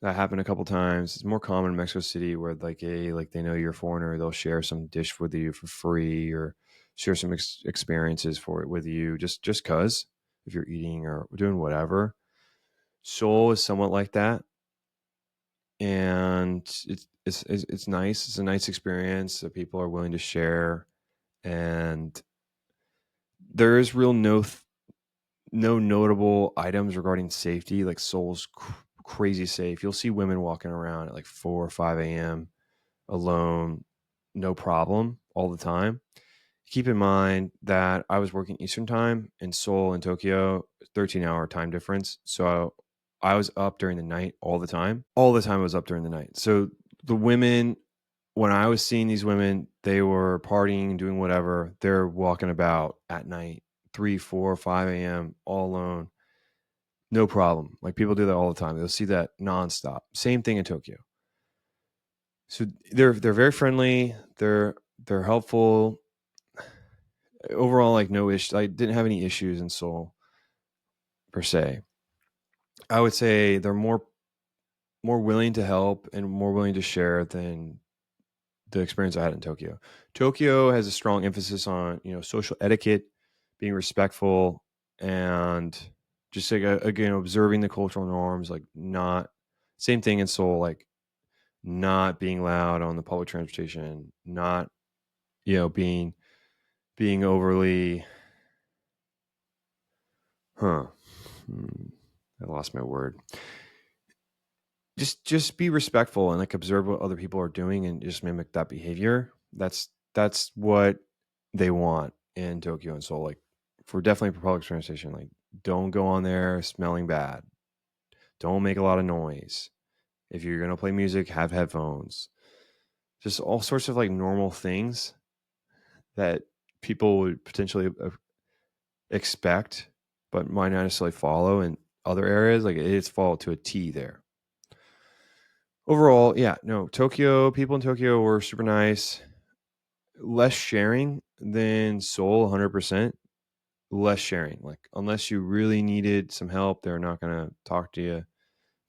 That happened a couple times. It's more common in Mexico City where like they know you're a foreigner, they'll share some dish with you for free or share some experiences for it with you just cuz if you're eating or doing whatever. Seoul is somewhat like that, and it's nice. It's a nice experience that people are willing to share, and there is no notable items regarding safety. Like Seoul's crazy safe. You'll see women walking around at like 4 or 5 a.m. alone, no problem, all the time. Keep in mind that I was working Eastern time in Seoul and Tokyo, 13-hour time difference. So I was up during the night all the time. All the time I was up during the night. So the women, when I was seeing these women, they were partying, doing whatever. They're walking about at night, 3, 4, 5 a.m., all alone. No problem. Like people do that all the time. They'll see that nonstop. Same thing in Tokyo. So they're very friendly. They're helpful. Overall, like no issue. I didn't have any issues in Seoul per se. I would say they're more willing to help and more willing to share than the experience I had in Tokyo. Tokyo has a strong emphasis on social etiquette, being respectful, and just like again observing the cultural norms. Like not same thing in Seoul. Like not being loud on the public transportation, not being overly I lost my word. Just be respectful and like observe what other people are doing and just mimic that behavior. That's what they want in Tokyo and Seoul. Like definitely for public transportation, like don't go on there smelling bad. Don't make a lot of noise. If you're gonna play music, have headphones. Just all sorts of like normal things that people would potentially expect, but might not necessarily follow in other areas. Like it's followed to a T there. overall, yeah, no, Tokyo, people in Tokyo were super nice. Less sharing than Seoul, 100%. Less sharing. Like, unless you really needed some help, they're not going to talk to you.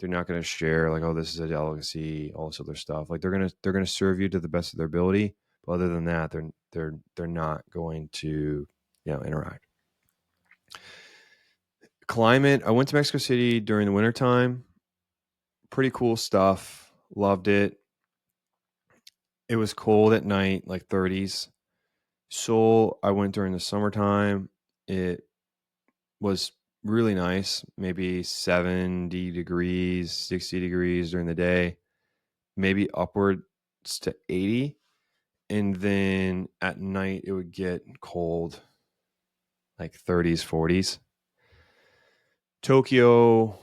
They're not going to share like, oh, this is a delicacy, all this other stuff. Like, they're gonna serve you to the best of their ability. But other than that, they're not going to, interact. Climate. I went to Mexico City during the wintertime. Pretty cool stuff. Loved it. It was cold at night, like 30s. Seoul, I went during the summertime. It was really nice, maybe 70 degrees, 60 degrees during the day, maybe upwards to 80. And then at night, it would get cold, like 30s, 40s. Tokyo,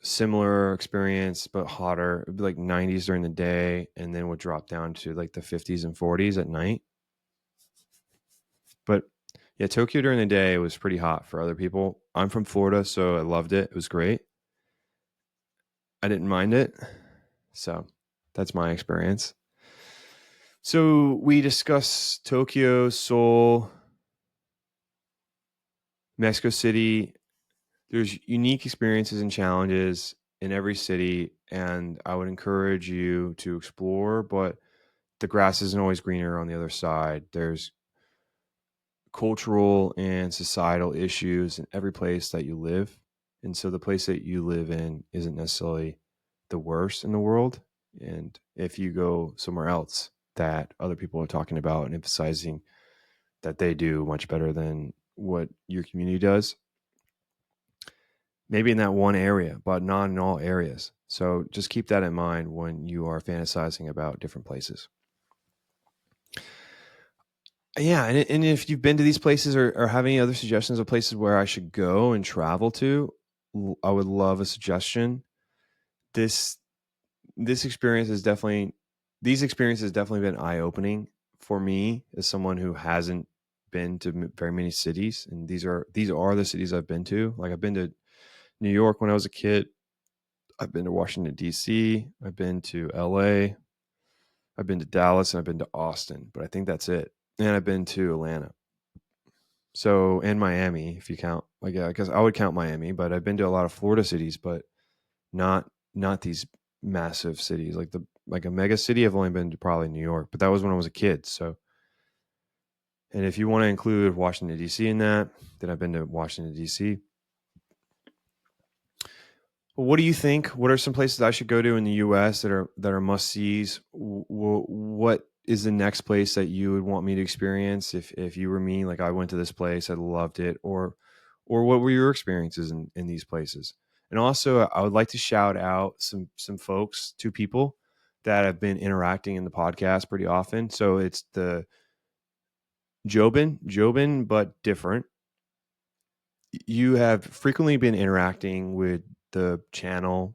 similar experience, but hotter. It'd be like 90s during the day, and then would drop down to like the 50s and 40s at night. But yeah, Tokyo during the day was pretty hot for other people. I'm from Florida, so I loved it. It was great. I didn't mind it. So that's my experience. So we discuss Tokyo, Seoul, Mexico City. There's unique experiences and challenges in every city, and I would encourage you to explore, but the grass isn't always greener on the other side. There's cultural and societal issues in every place that you live. And so the place that you live in isn't necessarily the worst in the world. And if you go somewhere else that other people are talking about and emphasizing that they do much better than what your community does, maybe in that one area, but not in all areas. So just keep that in mind when you are fantasizing about different places. Yeah, and if you've been to these places or have any other suggestions of places where I should go and travel to, I would love a suggestion. This this experience is definitely these experiences definitely been eye opening for me as someone who hasn't been to very many cities, and these are the cities I've been to. Like, I've been to New York when I was a kid. I've been to Washington D.C. I've been to L.A. I've been to Dallas, and I've been to Austin, but I think that's it. And I've been to Atlanta. So, and Miami, if you count, like, yeah, because I would count Miami, but I've been to a lot of Florida cities, but not these massive cities like a mega city. I've only been to probably New York, but that was when I was a kid. So, and if you want to include Washington D.C. in that, then I've been to Washington D.C. Well, what do you think? What are some places I should go to in the U.S. that are must sees? What is the next place that you would want me to experience if you were me? Like, I went to this place, I loved it, or what were your experiences in these places? And also, I would like to shout out some folks, two people that have been interacting in the podcast pretty often. So it's the Jobin, but different. You have frequently been interacting with the channel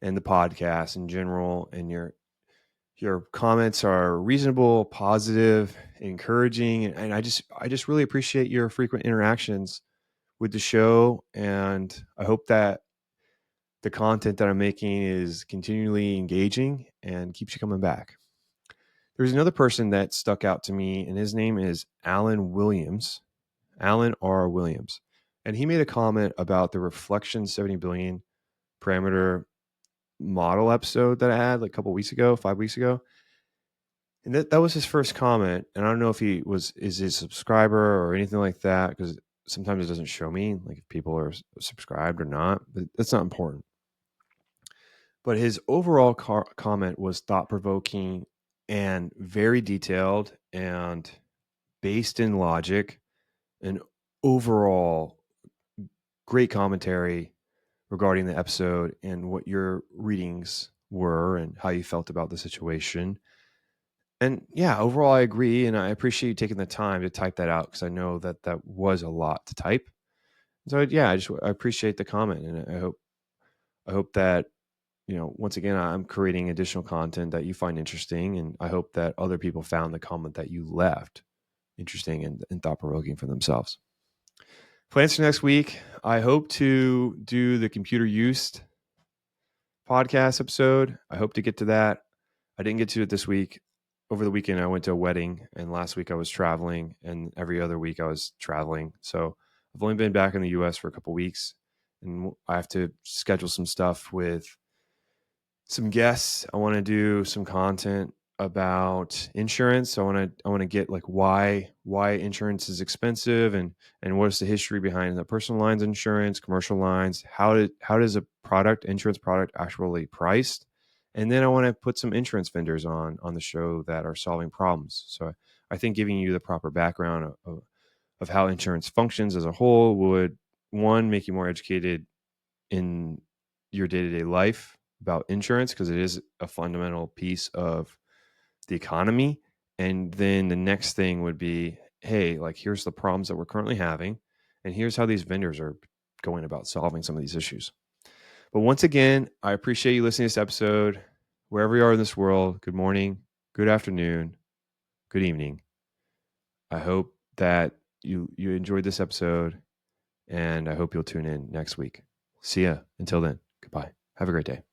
and the podcast in general, and your comments are reasonable, positive, encouraging, and I just really appreciate your frequent interactions with the show, and I hope that the content that I'm making is continually engaging and keeps you coming back. There's another person that stuck out to me, and his name is Alan Williams, Alan R. Williams, and he made a comment about the Reflection 70 billion parameter model episode that I had like a couple weeks ago, 5 weeks ago. And that was his first comment. And I don't know if is a subscriber or anything like that, because sometimes it doesn't show me like if people are subscribed or not, but that's not important. But his overall comment was thought provoking and very detailed and based in logic, and overall great commentary regarding the episode and what your readings were and how you felt about the situation. And yeah, overall, I agree, and I appreciate you taking the time to type that out, because I know that that was a lot to type. So yeah, I appreciate the comment, and I hope that, once again, I'm creating additional content that you find interesting, and I hope that other people found the comment that you left interesting and thought provoking for themselves. Plans for next week: I hope to do the computer use podcast episode. I hope to get to that. I didn't get to it this week. Over the weekend, I went to a wedding, and last week I was traveling, and every other week I was traveling. So I've only been back in the US for a couple weeks, and I have to schedule some stuff with some guests. I want to do some content about insurance. So I want to get like why insurance is expensive, and what is the history behind the personal lines insurance, commercial lines, how does a insurance product actually priced? And then I want to put some insurance vendors on the show that are solving problems. So I think giving you the proper background of how insurance functions as a whole would, one, make you more educated in your day-to-day life about insurance, because it is a fundamental piece of the economy. And then the next thing would be, hey, like, here's the problems that we're currently having, and here's how these vendors are going about solving some of these issues. But once again, I appreciate you listening to this episode. Wherever you are in this world, good morning, good afternoon, good evening. I hope that you enjoyed this episode, and I hope you'll tune in next week. See ya. Until then, goodbye. Have a great day.